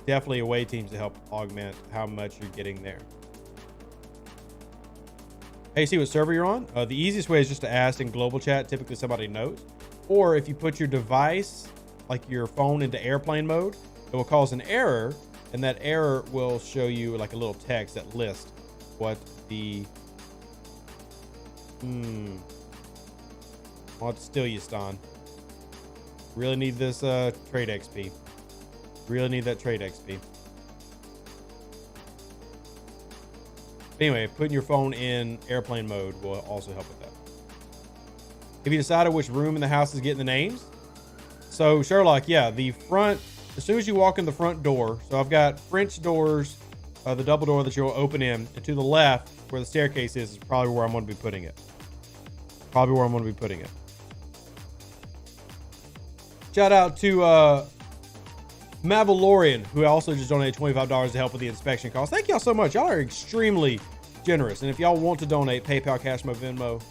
definitely away teams to help augment how much you're getting there. Hey, see what server you're on? The easiest way is just to ask in global chat. Typically, somebody knows. Or if you put your device, like your phone, into airplane mode, it will cause an error. And that error will show you like a little text that lists what the... I'll have to steal you, Stan. Really need this trade XP. Really need that trade XP. Anyway, putting your phone in airplane mode will also help with that. Have you decided which room in the house is getting the names? So, Sherlock, yeah, the front... As soon as you walk in the front door, so I've got French doors, the double door that you'll open in, and to the left, where the staircase is probably where I'm going to be putting it. Shout out to Mavalorian, who also just donated $25 to help with the inspection costs. Thank y'all so much. Y'all are extremely generous. And if y'all want to donate, PayPal, Cashmo, Venmo,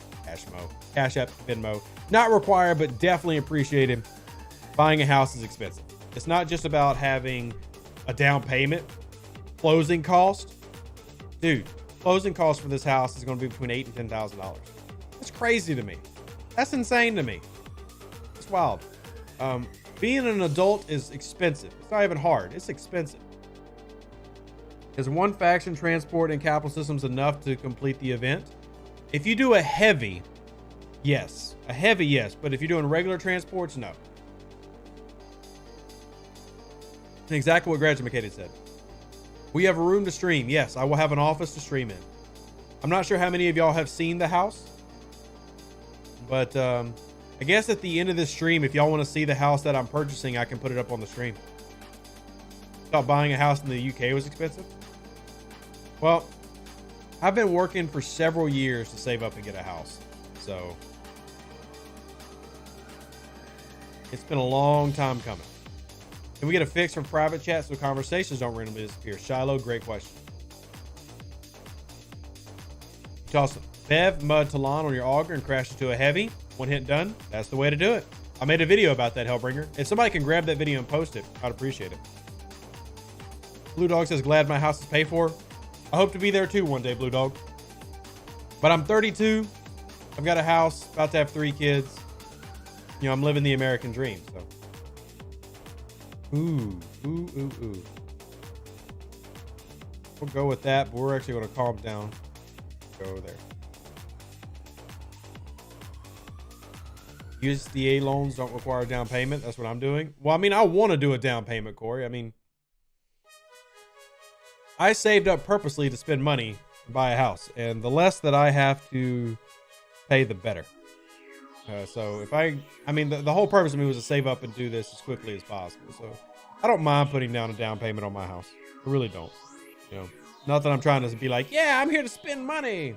Cash App, Venmo. Not required, but definitely appreciated. Buying a house is expensive. It's not just about having a down payment. Closing cost. Dude, closing cost for this house is going to be between $8,000 and $10,000. That's crazy to me. That's insane to me. It's wild. Being an adult is expensive. It's not even hard. It's expensive. Is one faction transport in capital systems enough to complete the event? If you do a heavy, yes. A heavy, yes. But if you're doing regular transports, no. Exactly what Graduated said. We have a room to stream. Yes, I will have an office to stream in. I'm not sure how many of y'all have seen the house, but I guess at the end of this stream, if y'all want to see the house that I'm purchasing, I can put it up on the stream. Thought buying a house in the UK was expensive. Well, I've been working for several years to save up and get a house, so it's been a long time coming. Can we get a fix for private chat so conversations don't randomly disappear? Shiloh, great question. You toss Bev Mud Talon on your auger and crash into a heavy. One hit done. That's the way to do it. I made a video about that, Hellbringer. If somebody can grab that video and post it, I'd appreciate it. Blue Dog says, glad my house is paid for. I hope to be there too one day, Blue Dog. But I'm 32. I've got a house, about to have 3 kids. You know, I'm living the American dream, so. Ooh. We'll go with that, but we're actually going to calm down. Go over there. USDA loans don't require a down payment. That's what I'm doing. Well, I mean, I want to do a down payment, Corey. I mean, I saved up purposely to spend money to buy a house, and the less that I have to pay, the better. So if I mean, the whole purpose of me was to save up and do this as quickly as possible. So I don't mind putting down a down payment on my house. I really don't. You know, not that I'm trying to be like, yeah, I'm here to spend money.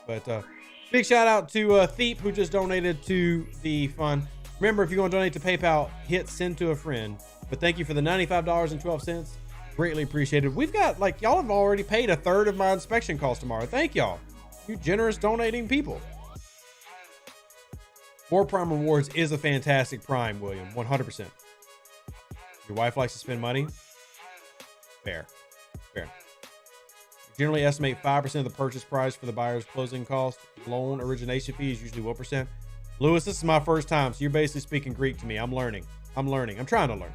But Big shout out to Theep, who just donated to the fund. Remember, if you're going to donate to PayPal, hit send to a friend. But thank you for the $95.12. Greatly appreciated. We've got, like, y'all have already paid a third of my inspection cost tomorrow. Thank y'all. You generous donating people. More Prime Rewards is a fantastic Prime, William. 100%. Your wife likes to spend money? Fair. Fair. Generally estimate 5% of the purchase price for the buyer's closing cost. Loan origination fee is usually 1%. Lewis, this is my first time, so you're basically speaking Greek to me. I'm learning. I'm trying to learn.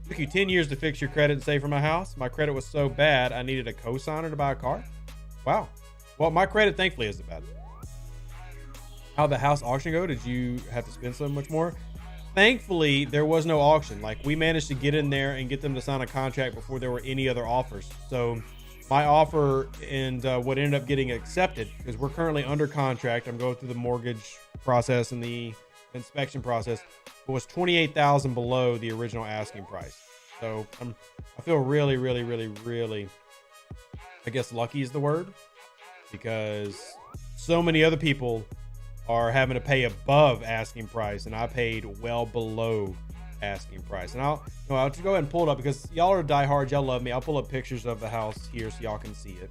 It took you 10 years to fix your credit and save for my house. My credit was so bad, I needed a cosigner to buy a car. Wow. Well, my credit, thankfully, isn't bad. How'd the house auction go? Did you have to spend so much more? Thankfully, there was no auction. Like, we managed to get in there and get them to sign a contract before there were any other offers. So my offer and what ended up getting accepted, because we're currently under contract, I'm going through the mortgage process and the inspection process, was $28,000 below the original asking price. So I feel really, really, really, really, I guess lucky is the word, because so many other people are having to pay above asking price, and I paid well below asking price. And I'll just go ahead and pull it up, because y'all are diehards, y'all love me. I'll pull up pictures of the house here so y'all can see it.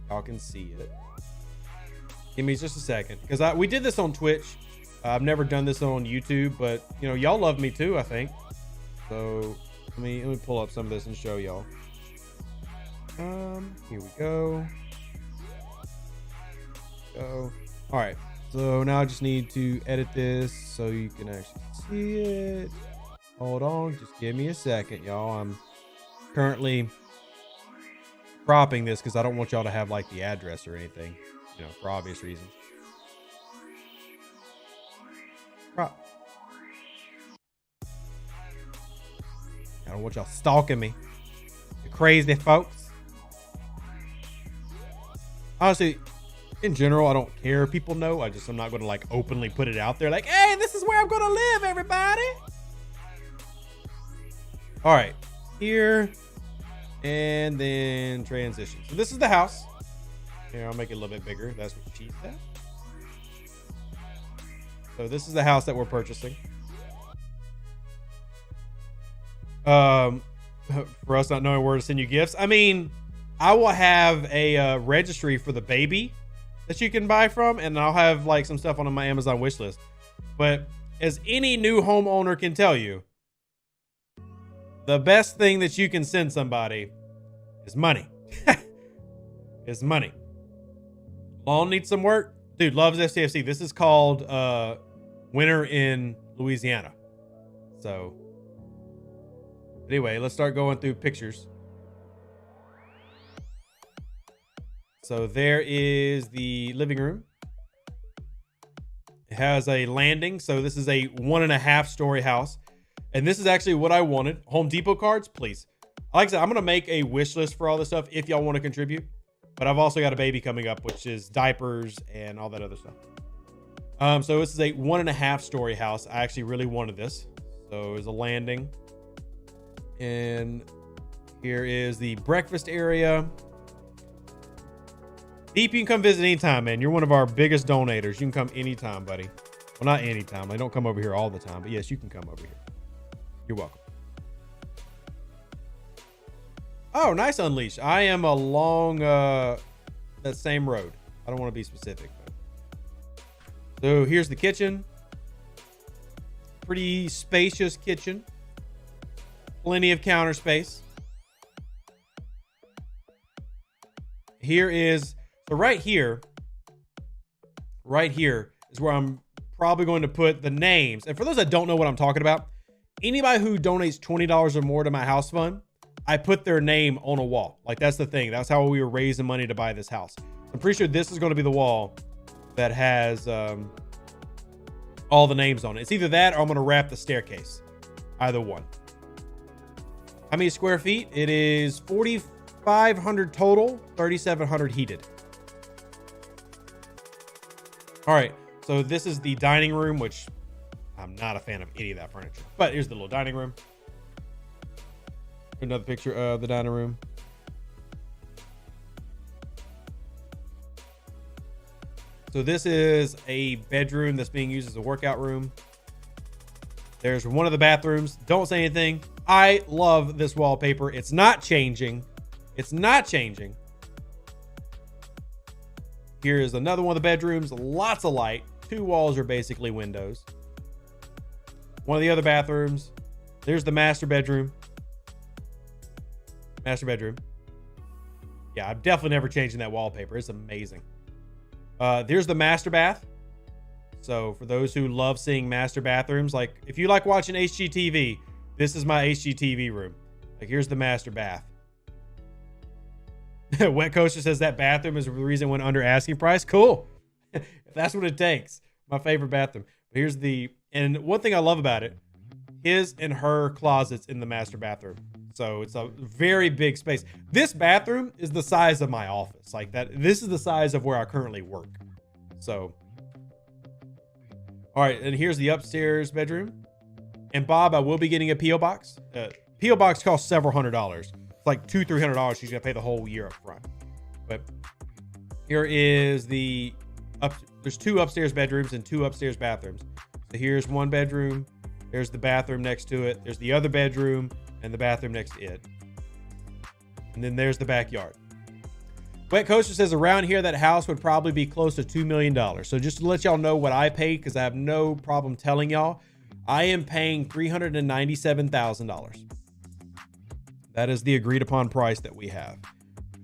Y'all can see it. Give me just a second, because we did this on Twitch. I've never done this on YouTube, but you know, y'all love me too, I think. So let me pull up some of this and show y'all. Here we go. All right. So now I just need to edit this so you can actually see it. Hold on, just give me a second, y'all. I'm currently cropping this because I don't want y'all to have like the address or anything, you know, for obvious reasons. Crop. I don't want y'all stalking me, you crazy folks. Honestly, in general, I don't care if people know. I'm not going to like openly put it out there like, hey, this is where I'm going to live, everybody. All right, here, and then transition. So this is the house. Here, I'll make it a little bit bigger. That's what she said. So this is the house that we're purchasing. For us not knowing where to send you gifts. I mean, I will have a registry for the baby that you can buy from, and I'll have like some stuff on my Amazon wish list. But as any new homeowner can tell you, the best thing that you can send somebody is money. Is money. Lawn needs some work. Dude, loves STFC. This is called Winter in Louisiana. So anyway, let's start going through pictures. So there is the living room. It has a landing. So this is a 1.5 story house. And this is actually what I wanted. Home Depot cards, please. Like I said, I'm going to make a wish list for all this stuff if y'all want to contribute. But I've also got a baby coming up, which is diapers and all that other stuff. So this is a 1.5 story house. I actually really wanted this. So there's a landing. And here is the breakfast area. Deep, you can come visit anytime, man. You're one of our biggest donators. You can come anytime, buddy. Well, not anytime. I don't come over here all the time, but yes, you can come over here. You're welcome. Oh, nice Unleash. I am along that same road. I don't want to be specific, but. So here's the kitchen. Pretty spacious kitchen. Plenty of counter space. Here is, so right here is where I'm probably going to put the names. And for those that don't know what I'm talking about, anybody who donates $20 or more to my house fund, I put their name on a wall. Like, that's the thing. That's how we were raising money to buy this house. I'm pretty sure this is going to be the wall that has all the names on it. It's either that or I'm going to wrap the staircase. Either one. How many square feet? It is 4,500 total, 3,700 heated. All right. So this is the dining room, which I'm not a fan of any of that furniture. But here's the little dining room. Another picture of the dining room. So this is a bedroom that's being used as a workout room. There's one of the bathrooms. Don't say anything. I love this wallpaper. It's not changing. It's not changing. Here's another one of the bedrooms. Lots of light. 2 walls are basically windows. One of the other bathrooms. There's the master bedroom. Master bedroom. Yeah, I'm definitely never changing that wallpaper. It's amazing. There's the master bath. So for those who love seeing master bathrooms, like if you like watching HGTV, this is my HGTV room. Like here's the master bath. Wet Coaster says that bathroom is the reason it went under asking price. Cool. If that's what it takes. My favorite bathroom. But here's and one thing I love about it, his and her closets in the master bathroom. So it's a very big space. This bathroom is the size of my office. Like that. This is the size of where I currently work. So, all right. And here's the upstairs bedroom. And Bob, I will be getting a P.O. box. P.O. box costs several $100s. It's like $200-$300. She's gonna pay the whole year up front. But here is there's 2 upstairs bedrooms and 2 upstairs bathrooms. So here's one bedroom. There's the bathroom next to it. There's the other bedroom and the bathroom next to it. And then there's the backyard. Wet Coaster says around here, that house would probably be close to $2 million. So just to let y'all know what I paid, because I have no problem telling y'all, I am paying $397,000. That is the agreed upon price that we have.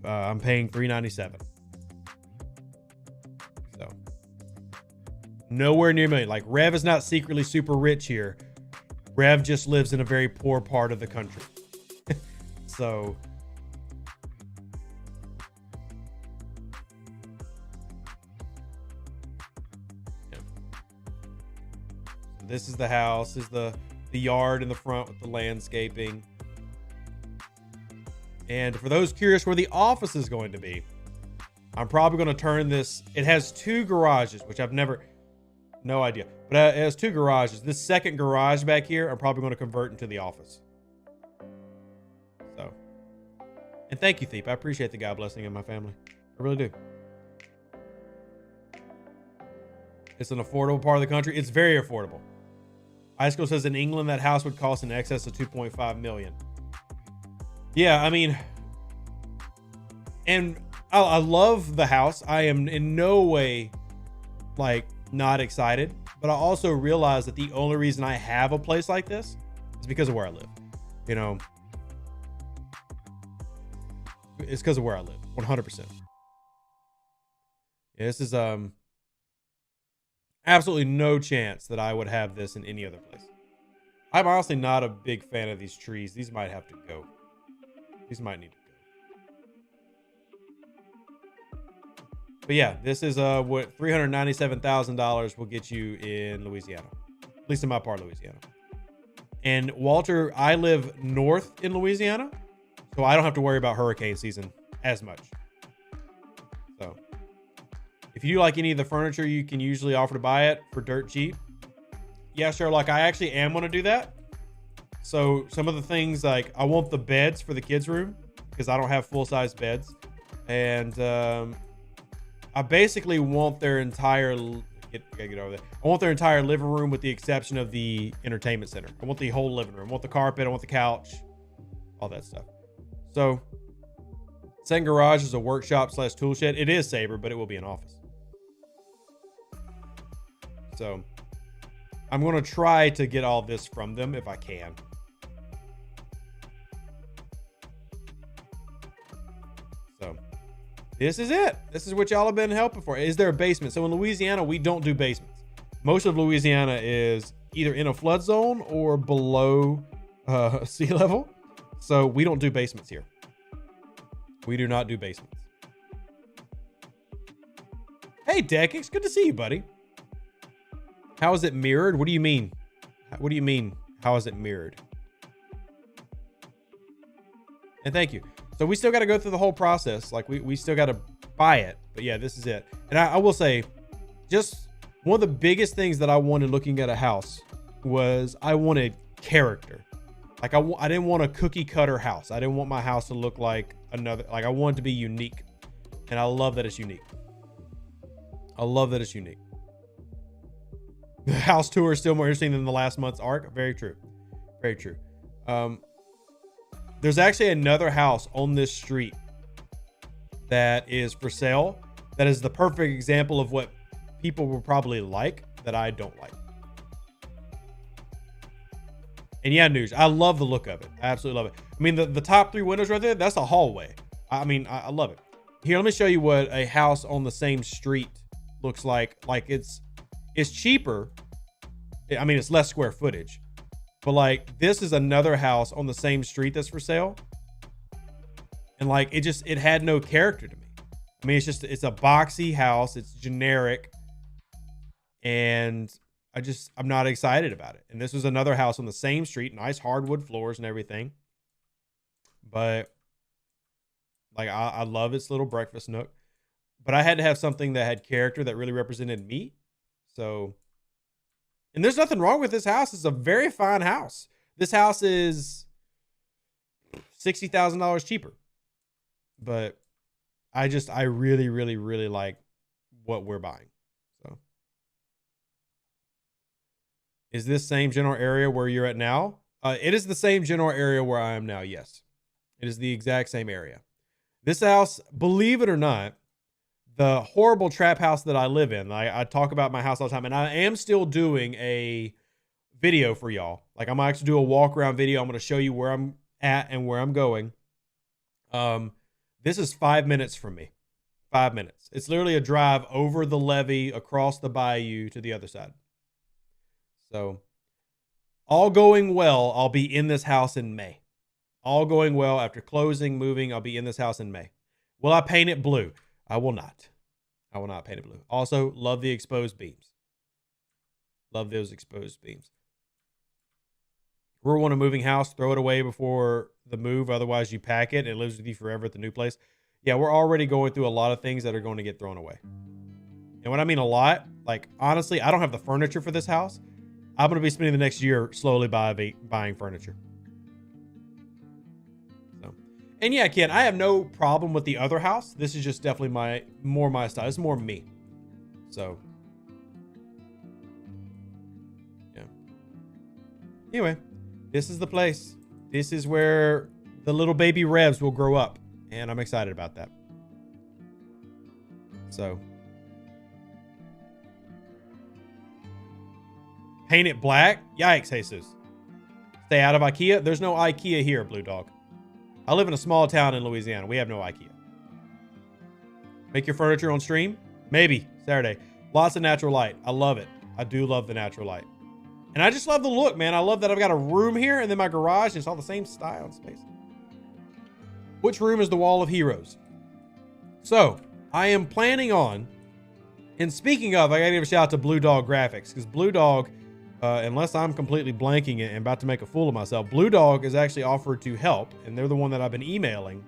I'm paying $397,000. So nowhere near $1 million. Like Rev is not secretly super rich here. Rev just lives in a very poor part of the country. So yeah. This is the house, is the yard in the front with the landscaping. And for those curious where the office is going to be, I'm probably going to turn this. It has 2 garages, which I've no idea. But it has 2 garages. This second garage back here, I'm probably going to convert into the office. So, and thank you, Thiep. I appreciate the God blessing in my family. I really do. It's an affordable part of the country. It's very affordable. Icicle says in England, that house would cost in excess of $2.5 million. Yeah, I mean, and I love the house. I am in no way like not excited, but I also realize that the only reason I have a place like this is because of where I live. You know, it's because of where I live. 100%. Yeah, this is absolutely no chance that I would have this in any other place. I'm honestly not a big fan of these trees. These might have to go. These might need to go. But yeah, this is what $397,000 will get you in Louisiana, at least in my part of Louisiana. And Walter, I live north in Louisiana, so I don't have to worry about hurricane season as much. So if you like any of the furniture, you can usually offer to buy it for dirt cheap. Yeah, Sherlock, I actually am going to do that. So some of the things, like I want the beds for the kids' room because I don't have full-size beds. And I basically want their entire, get over there. I want their entire living room with the exception of the entertainment center. I want the whole living room. I want the carpet. I want the couch, all that stuff. So second garage is a workshop / tool shed. It is Sabre, but it will be an office. So I'm going to try to get all this from them if I can. So this is it. This is what y'all have been helping for. Is there a basement? So in Louisiana, we don't do basements. Most of Louisiana is either in a flood zone or below sea level. So we don't do basements here. We do not do basements. Hey, Deck, it's good to see you, buddy. How is it mirrored? What do you mean? What do you mean? How is it mirrored? And thank you. So we still got to go through the whole process. Like we still got to buy it. But yeah, this is it. And I will say, just one of the biggest things that I wanted looking at a house was I wanted character. Like I didn't want a cookie cutter house. I didn't want my house to look like another. Like I wanted it to be unique. And I love that it's unique. I love that it's unique. The house tour is still more interesting than the last month's arc. Very true. Very true. There's actually another house on this street that is for sale. That is the perfect example of what people will probably like that I don't like. And yeah, News, I love the look of it. I absolutely love it. I mean, the top 3 windows right there, that's a hallway. I mean, I love it. Here, let me show you what a house on the same street looks like. Like it's cheaper. I mean, it's less square footage, but like this is another house on the same street that's for sale. And like, it had no character to me. I mean, it's a boxy house. It's generic. And I'm not excited about it. And this was another house on the same street, nice hardwood floors and everything. But like, I love its little breakfast nook, but I had to have something that had character that really represented me. So, and there's nothing wrong with this house. It's a very fine house. This house is $60,000 cheaper, but I really, really, really like what we're buying. So is this same general area where you're at now? It is the same general area where I am now. Yes, it is the exact same area. This house, believe it or not, the horrible trap house that I live in, I talk about my house all the time, and I am still doing a video for y'all. Like, I'm going to actually do a walk around video. I'm going to show you where I'm at and where I'm going. This is 5 minutes from me. 5 minutes. It's literally a drive over the levee, across the bayou to the other side. So, all going well, I'll be in this house in May. All going well, after closing, moving, I'll be in this house in May. Will I paint it blue? I will not. I will not paint it blue. Also, love the exposed beams. Love those exposed beams. We're on a moving house. Throw it away before the move. Otherwise, you pack it. It lives with you forever at the new place. Yeah, we're already going through a lot of things that are going to get thrown away. And when I mean a lot, like, honestly, I don't have the furniture for this house. I'm going to be spending the next year slowly buying furniture. So, and yeah, Ken, I have no problem with the other house. This is just definitely more my style. It's more me. So, yeah. Anyway, this is the place. This is where the little baby Revs will grow up. And I'm excited about that. So, paint it black? Yikes, Jesus. Stay out of IKEA? There's no IKEA here, Blue Dog. I live in a small town in Louisiana. We have no IKEA. Make your furniture on stream? Maybe. Saturday. Lots of natural light. I love it. I do love the natural light. And I just love the look, man. I love that I've got a room here and then my garage. And it's all the same style and space. Which room is the Wall of Heroes? So, I am planning on, and speaking of, I gotta give a shout out to Blue Dog Graphics, because Blue Dog, unless I'm completely blanking it and about to make a fool of myself, Blue Dog has actually offered to help, and they're the one that I've been emailing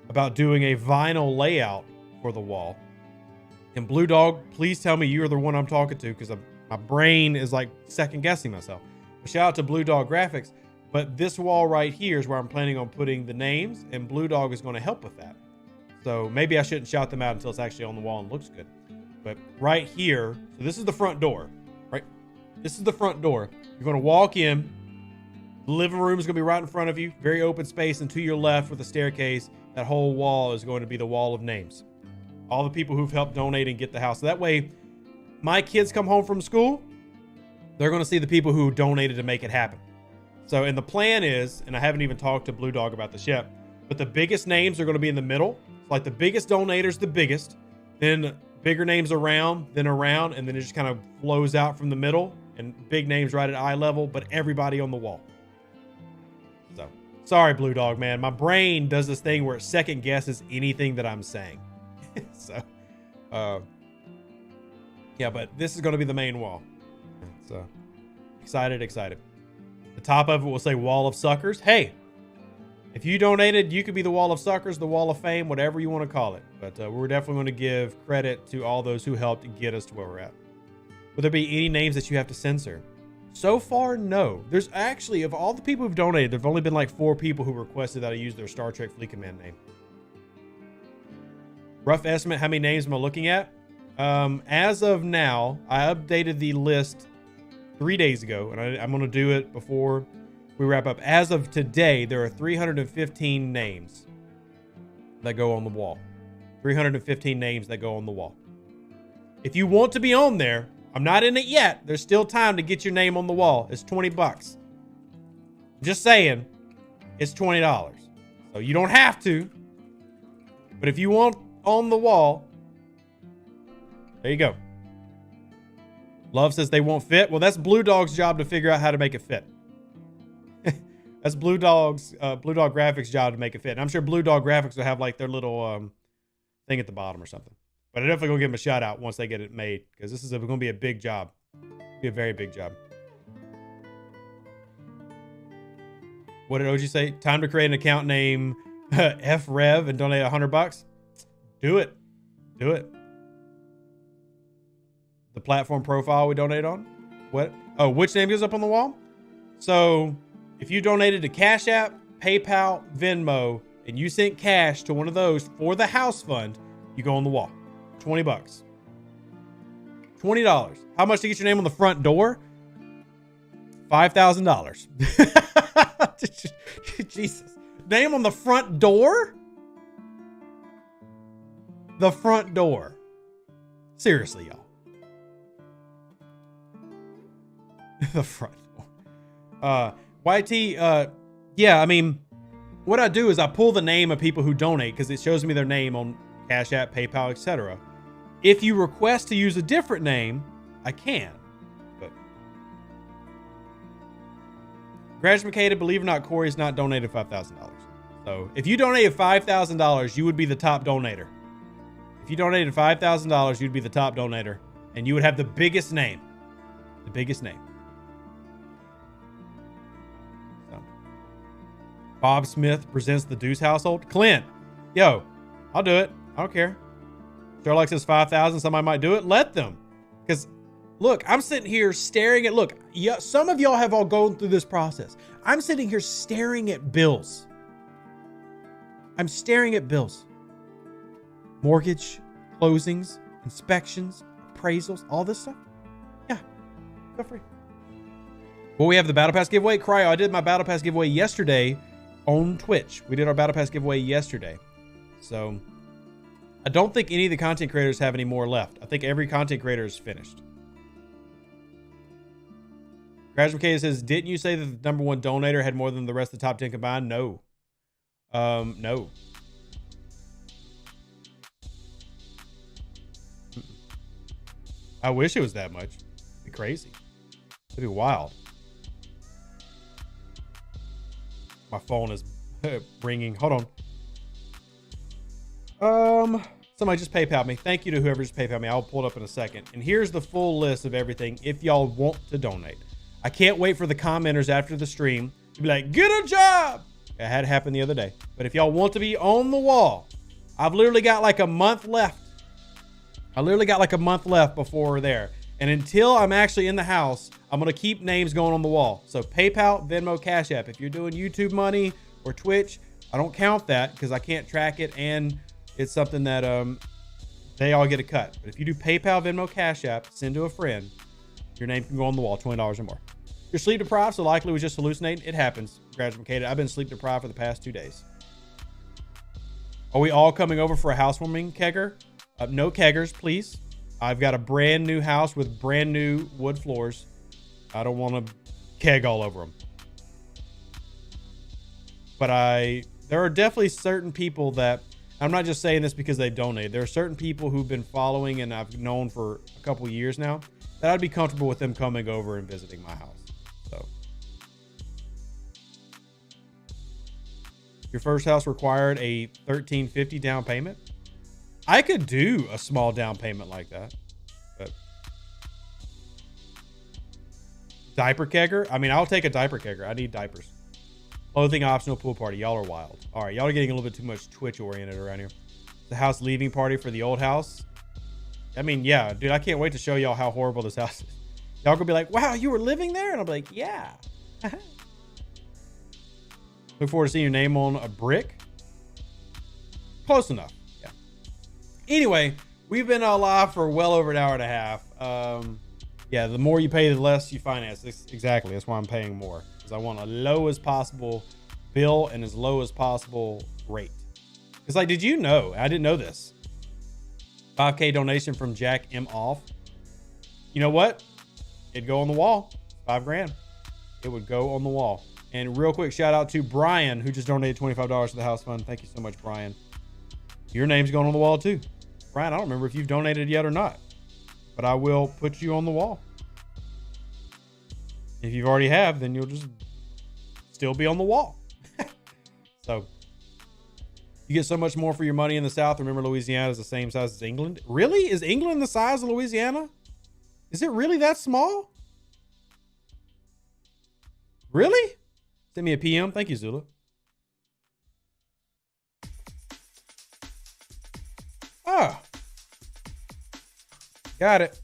about doing a vinyl layout for the wall. And Blue Dog, please tell me you're the one I'm talking to, because my brain is like second guessing myself. But shout out to Blue Dog Graphics. But this wall right here is where I'm planning on putting the names, and Blue Dog is going to help with that. So maybe I shouldn't shout them out until it's actually on the wall and looks good. But right here, so this is the front door, right? This is the front door. You're going to walk in. The living room is going to be right in front of you. Very open space, and to your left with the staircase, that whole wall is going to be the wall of names. All the people who've helped donate and get the house. So that way, my kids come home from school, they're going to see the people who donated to make it happen. So, and the plan is, and I haven't even talked to Blue Dog about this yet, but the biggest names are going to be in the middle. Like the biggest donator's the biggest, then bigger names around, and then it just kind of flows out from the middle, and big names right at eye level, but everybody on the wall. So, sorry, Blue Dog, man. My brain does this thing where it second guesses anything that I'm saying. So, yeah, but this is going to be the main wall. So, excited. The top of it will say Wall of Suckers. Hey, if you donated, you could be the Wall of Suckers, the Wall of Fame, whatever you want to call it. But we're definitely going to give credit to all those who helped get us to where we're at. Will there be any names that you have to censor? So far, no. There's actually, of all the people who've donated, there've only been like 4 people who requested that I use their Star Trek Fleet Command name. Rough estimate, how many names am I looking at? As of now, I updated the list 3 days ago, and I'm going to do it before we wrap up. As of today, there are 315 names that go on the wall. 315 names that go on the wall. If you want to be on there, I'm not in it yet. There's still time to get your name on the wall. It's $20. Just saying, it's $20. So you don't have to. But if you want on the wall, there you go. Love says they won't fit. Well, that's Blue Dog's job to figure out how to make it fit. That's Blue Dog Graphics' job to make it fit. And I'm sure Blue Dog Graphics will have like their little thing at the bottom or something. But I'm definitely gonna give them a shout out once they get it made, because this is gonna be a big job. Be a very big job. What did OG say? Time to create an account name FRev and donate $100. Do it. Do it. The platform profile we donate on. What? Oh, which name goes up on the wall? So if you donated to Cash App, PayPal, Venmo, and you sent cash to one of those for the house fund, you go on the wall. $20. $20. How much to get your name on the front door? $5,000. Jesus. Name on the front door? The front door. Seriously, y'all. The front door. YT, yeah, I mean, what I do is I pull the name of people who donate because it shows me their name on Cash App, PayPal, etc. If you request to use a different name, I can. But Graduated, believe it or not, Corey's not donated $5,000. So if you donated $5,000, you would be the top donator. If you donated $5,000, you'd be the top donator, and you would have the biggest name. The biggest name. So, Bob Smith presents the Deuce household. Clint, yo, I'll do it. I don't care. Sherlock says 5,000. Somebody might do it. Let them. Because, look, I'm sitting here staring at, look, yeah, some of y'all have all gone through this process. I'm sitting here staring at bills. I'm staring at bills. Mortgage, closings, inspections, appraisals, all this stuff. Yeah, feel free. Well, we have the Battle Pass giveaway. Cryo, I did my Battle Pass giveaway yesterday on Twitch. We did our Battle Pass giveaway yesterday. So, I don't think any of the content creators have any more left. I think every content creator is finished. Graduate says, didn't you say that the number one donator had more than the rest of the top 10 combined? No. No. I wish it was that much. It'd be crazy. It'd be wild. My phone is ringing. Hold on. Somebody just PayPal me. Thank you to whoever just PayPal me. I'll pull it up in a second. And here's the full list of everything if y'all want to donate. I can't wait for the commenters after the stream to be like, get a job. It had happened the other day. But if y'all want to be on the wall, I've literally got like a month left. I literally got like a month left before we're there. And until I'm actually in the house, I'm going to keep names going on the wall. So PayPal, Venmo, Cash App. If you're doing YouTube money or Twitch, I don't count that because I can't track it. And it's something that they all get a cut. But if you do PayPal, Venmo, Cash App, send to a friend, your name can go on the wall, $20 or more. You're sleep deprived, so likely was just hallucinating. It happens. Graduated. I've been sleep deprived for the past 2 days. Are we all coming over for a housewarming kegger? No keggers, please. I've got a brand new house with brand new wood floors. I don't want to keg all over them. But there are definitely certain people that, I'm not just saying this because they donate. There are certain people who've been following and I've known for a couple years now that I'd be comfortable with them coming over and visiting my house. So, your first house required a $1,350 down payment. I could do a small down payment like that, but diaper kegger. I mean, I'll take a diaper kegger. I need diapers. Clothing optional pool party. Y'all are wild. All right, y'all are getting a little bit too much Twitch oriented around here. The house leaving party for the old house. I mean, yeah, dude, I can't wait to show y'all how horrible this house is. Y'all gonna be like, wow, you were living there? And I'll be like, yeah. Look forward to seeing your name on a brick. Close enough. Yeah. Anyway, We've been live for well over an hour and a half. Yeah, the more you pay, the less you finance. Exactly. That's why I'm paying more, because I want a low as possible bill and as low as possible rate. It's like, did you know? I didn't know this. 5K donation from Jack M. Off. You know what? It'd go on the wall. $5 grand. It would go on the wall. And real quick, shout out to Brian, who just donated $25 to the house fund. Thank you so much, Brian. Your name's going on the wall too. Brian, I don't remember if you've donated yet or not, but I will put you on the wall. If you've already have, then you'll just still be on the wall. So you get so much more for your money in the South. Remember, Louisiana is the same size as England. Really? Is England the size of Louisiana? Is it really that small? Really? Send me a PM. Thank you, Zula. Ah. Got it.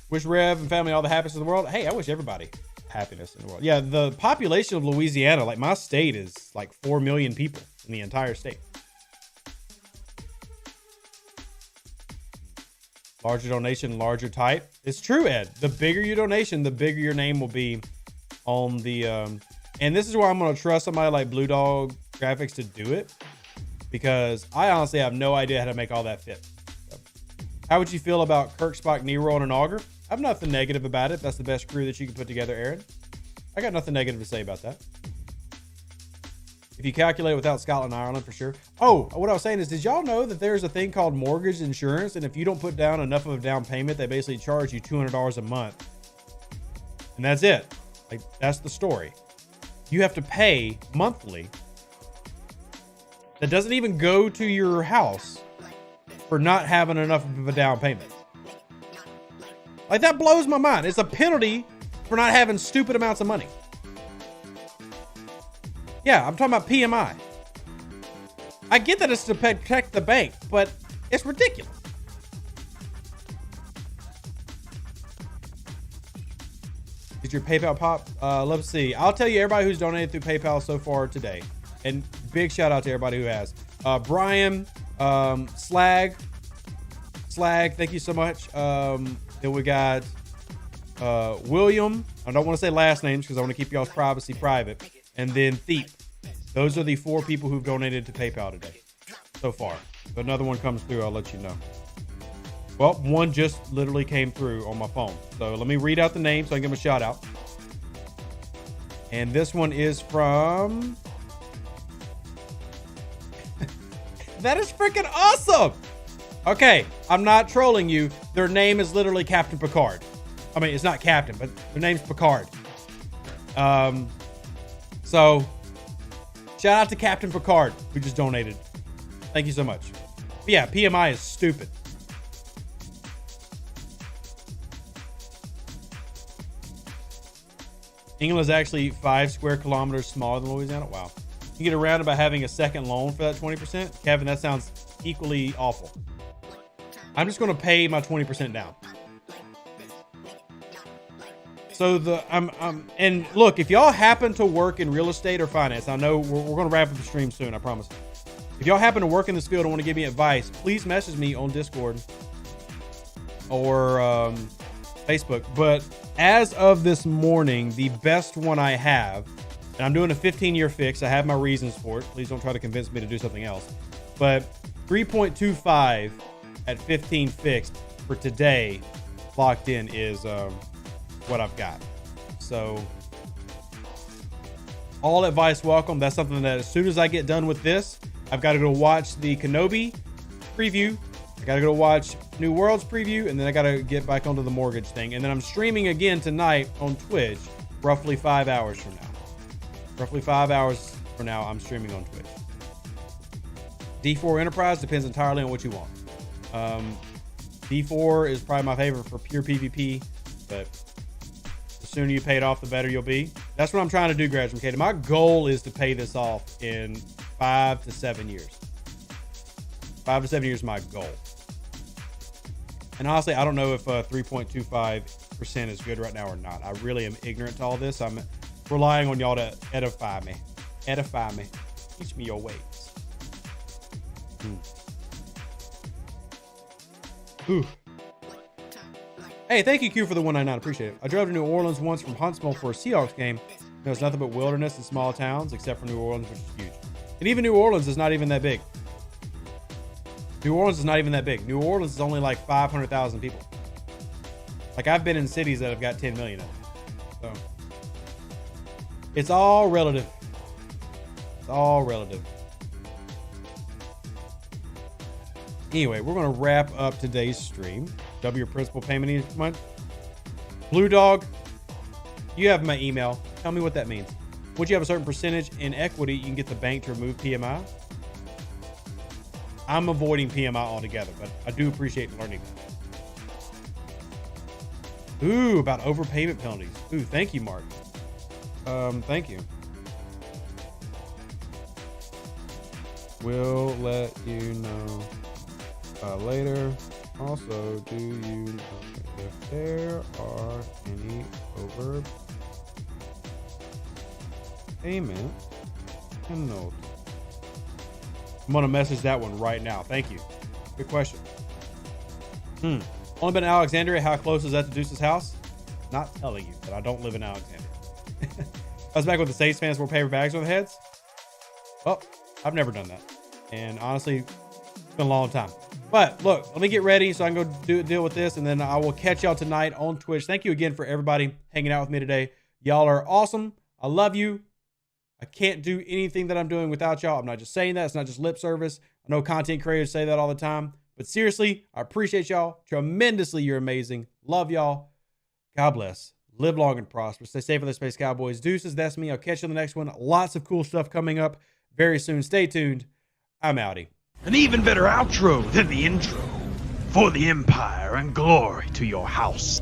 Wish Rev and family all the happiness in the world. Hey, I wish everybody happiness in the world. Yeah, the population of Louisiana, like my state, is like 4 million people in the entire state. Larger donation, larger type. It's true, Ed. The bigger your donation, the bigger your name will be on the and this is where I'm going to trust somebody like Blue Dog Graphics to do it, because I honestly have no idea how to make all that fit. So, how would you feel about Kirk, Spock, Nero, and an auger? I have nothing negative about it. That's the best crew that you can put together, Aaron. I got nothing negative to say about that. If you calculate without Scotland and Ireland, for sure. Oh, what I was saying is, did y'all know that there's a thing called mortgage insurance? And if you don't put down enough of a down payment, they basically charge you $200 a month. And that's it. Like, that's the story. You have to pay monthly. That doesn't even go to your house for not having enough of a down payment. Like, that blows my mind. It's a penalty for not having stupid amounts of money. Yeah, I'm talking about PMI. I get that it's to protect the bank, but it's ridiculous. Did your PayPal pop? Let's see. I'll tell you everybody who's donated through PayPal so far today. And big shout out to everybody who has. Brian, Slag, thank you so much. Then we got William. I don't want to say last names because I want to keep y'all's privacy private. And then Thiep. Those are the 4 people who've donated to PayPal today so far. If another one comes through, I'll let you know. Well, one just literally came through on my phone. So let me read out the name so I can give them a shout out. And this one is from... That is freaking awesome. Okay, I'm not trolling you. Their name is literally Captain Picard. I mean, it's not Captain, but their name's Picard. So shout out to Captain Picard, who just donated. Thank you so much. But yeah, PMI is stupid. England is actually 5 square kilometers smaller than Louisiana. Wow. You get around by having a second loan for that 20%. Kevin, that sounds equally awful. I'm just going to pay my 20% down. So and look, if y'all happen to work in real estate or finance, I know we're going to wrap up the stream soon, I promise. If y'all happen to work in this field and want to give me advice, please message me on Discord or Facebook. But as of this morning, the best one I have, and I'm doing a 15-year fix. I have my reasons for it. Please don't try to convince me to do something else. But 3.25 at 15 fixed for today, locked in, is what I've got. So all advice welcome. That's something that as soon as I get done with this, I've got to go watch the Kenobi preview. I got to go watch New Worlds preview, and then I got to get back onto the mortgage thing. And then I'm streaming again tonight on Twitch, roughly 5 hours from now. Roughly 5 hours from now, I'm streaming on Twitch. D4 Enterprise depends entirely on what you want. D4 is probably my favorite for pure PvP, but the sooner you pay it off, the better you'll be. That's what I'm trying to do, Graduate Katie. My goal is to pay this off in 5 to 7 years. 5 to 7 years is my goal. And honestly, I don't know if 3.25% is good right now or not. I really am ignorant to all this. I'm relying on y'all to edify me. Edify me. Teach me your ways. Ooh. Hey, thank you, Q, for the 199. Appreciate it. I drove to New Orleans once from Huntsville for a Seahawks game. There's nothing but wilderness and small towns, except for New Orleans, which is huge. And even New Orleans is not even that big. New Orleans is not even that big. New Orleans is only like 500,000 people. Like, I've been in cities that have got 10 million in it. So, it's all relative. It's all relative. Anyway, we're going to wrap up today's stream. W your principal payment each month. Blue Dog, you have my email. Tell me what that means. Once you have a certain percentage in equity, you can get the bank to remove PMI. I'm avoiding PMI altogether, but I do appreciate learning that. Ooh, about overpayment penalties. Ooh, thank you, Mark. Thank you. We'll let you know later. Also, do you know if there are any overpayment penalties? I'm gonna message that one right now. Thank you. Good question. Only been in Alexandria. How close is that to Deuce's house? Not telling you that I don't live in Alexandria. I was back with the States fans wore paper bags on their heads. Well, I've never done that. And honestly, it's been a long time. But look, let me get ready so I can go deal with this. And then I will catch y'all tonight on Twitch. Thank you again for everybody hanging out with me today. Y'all are awesome. I love you. I can't do anything that I'm doing without y'all. I'm not just saying that. It's not just lip service. I know content creators say that all the time. But seriously, I appreciate y'all tremendously. You're amazing. Love y'all. God bless. Live long and prosper. Stay safe in the Space Cowboys. Deuces, that's me. I'll catch you on the next one. Lots of cool stuff coming up very soon. Stay tuned. I'm outie. An even better outro than the intro. For the Empire and glory to your house.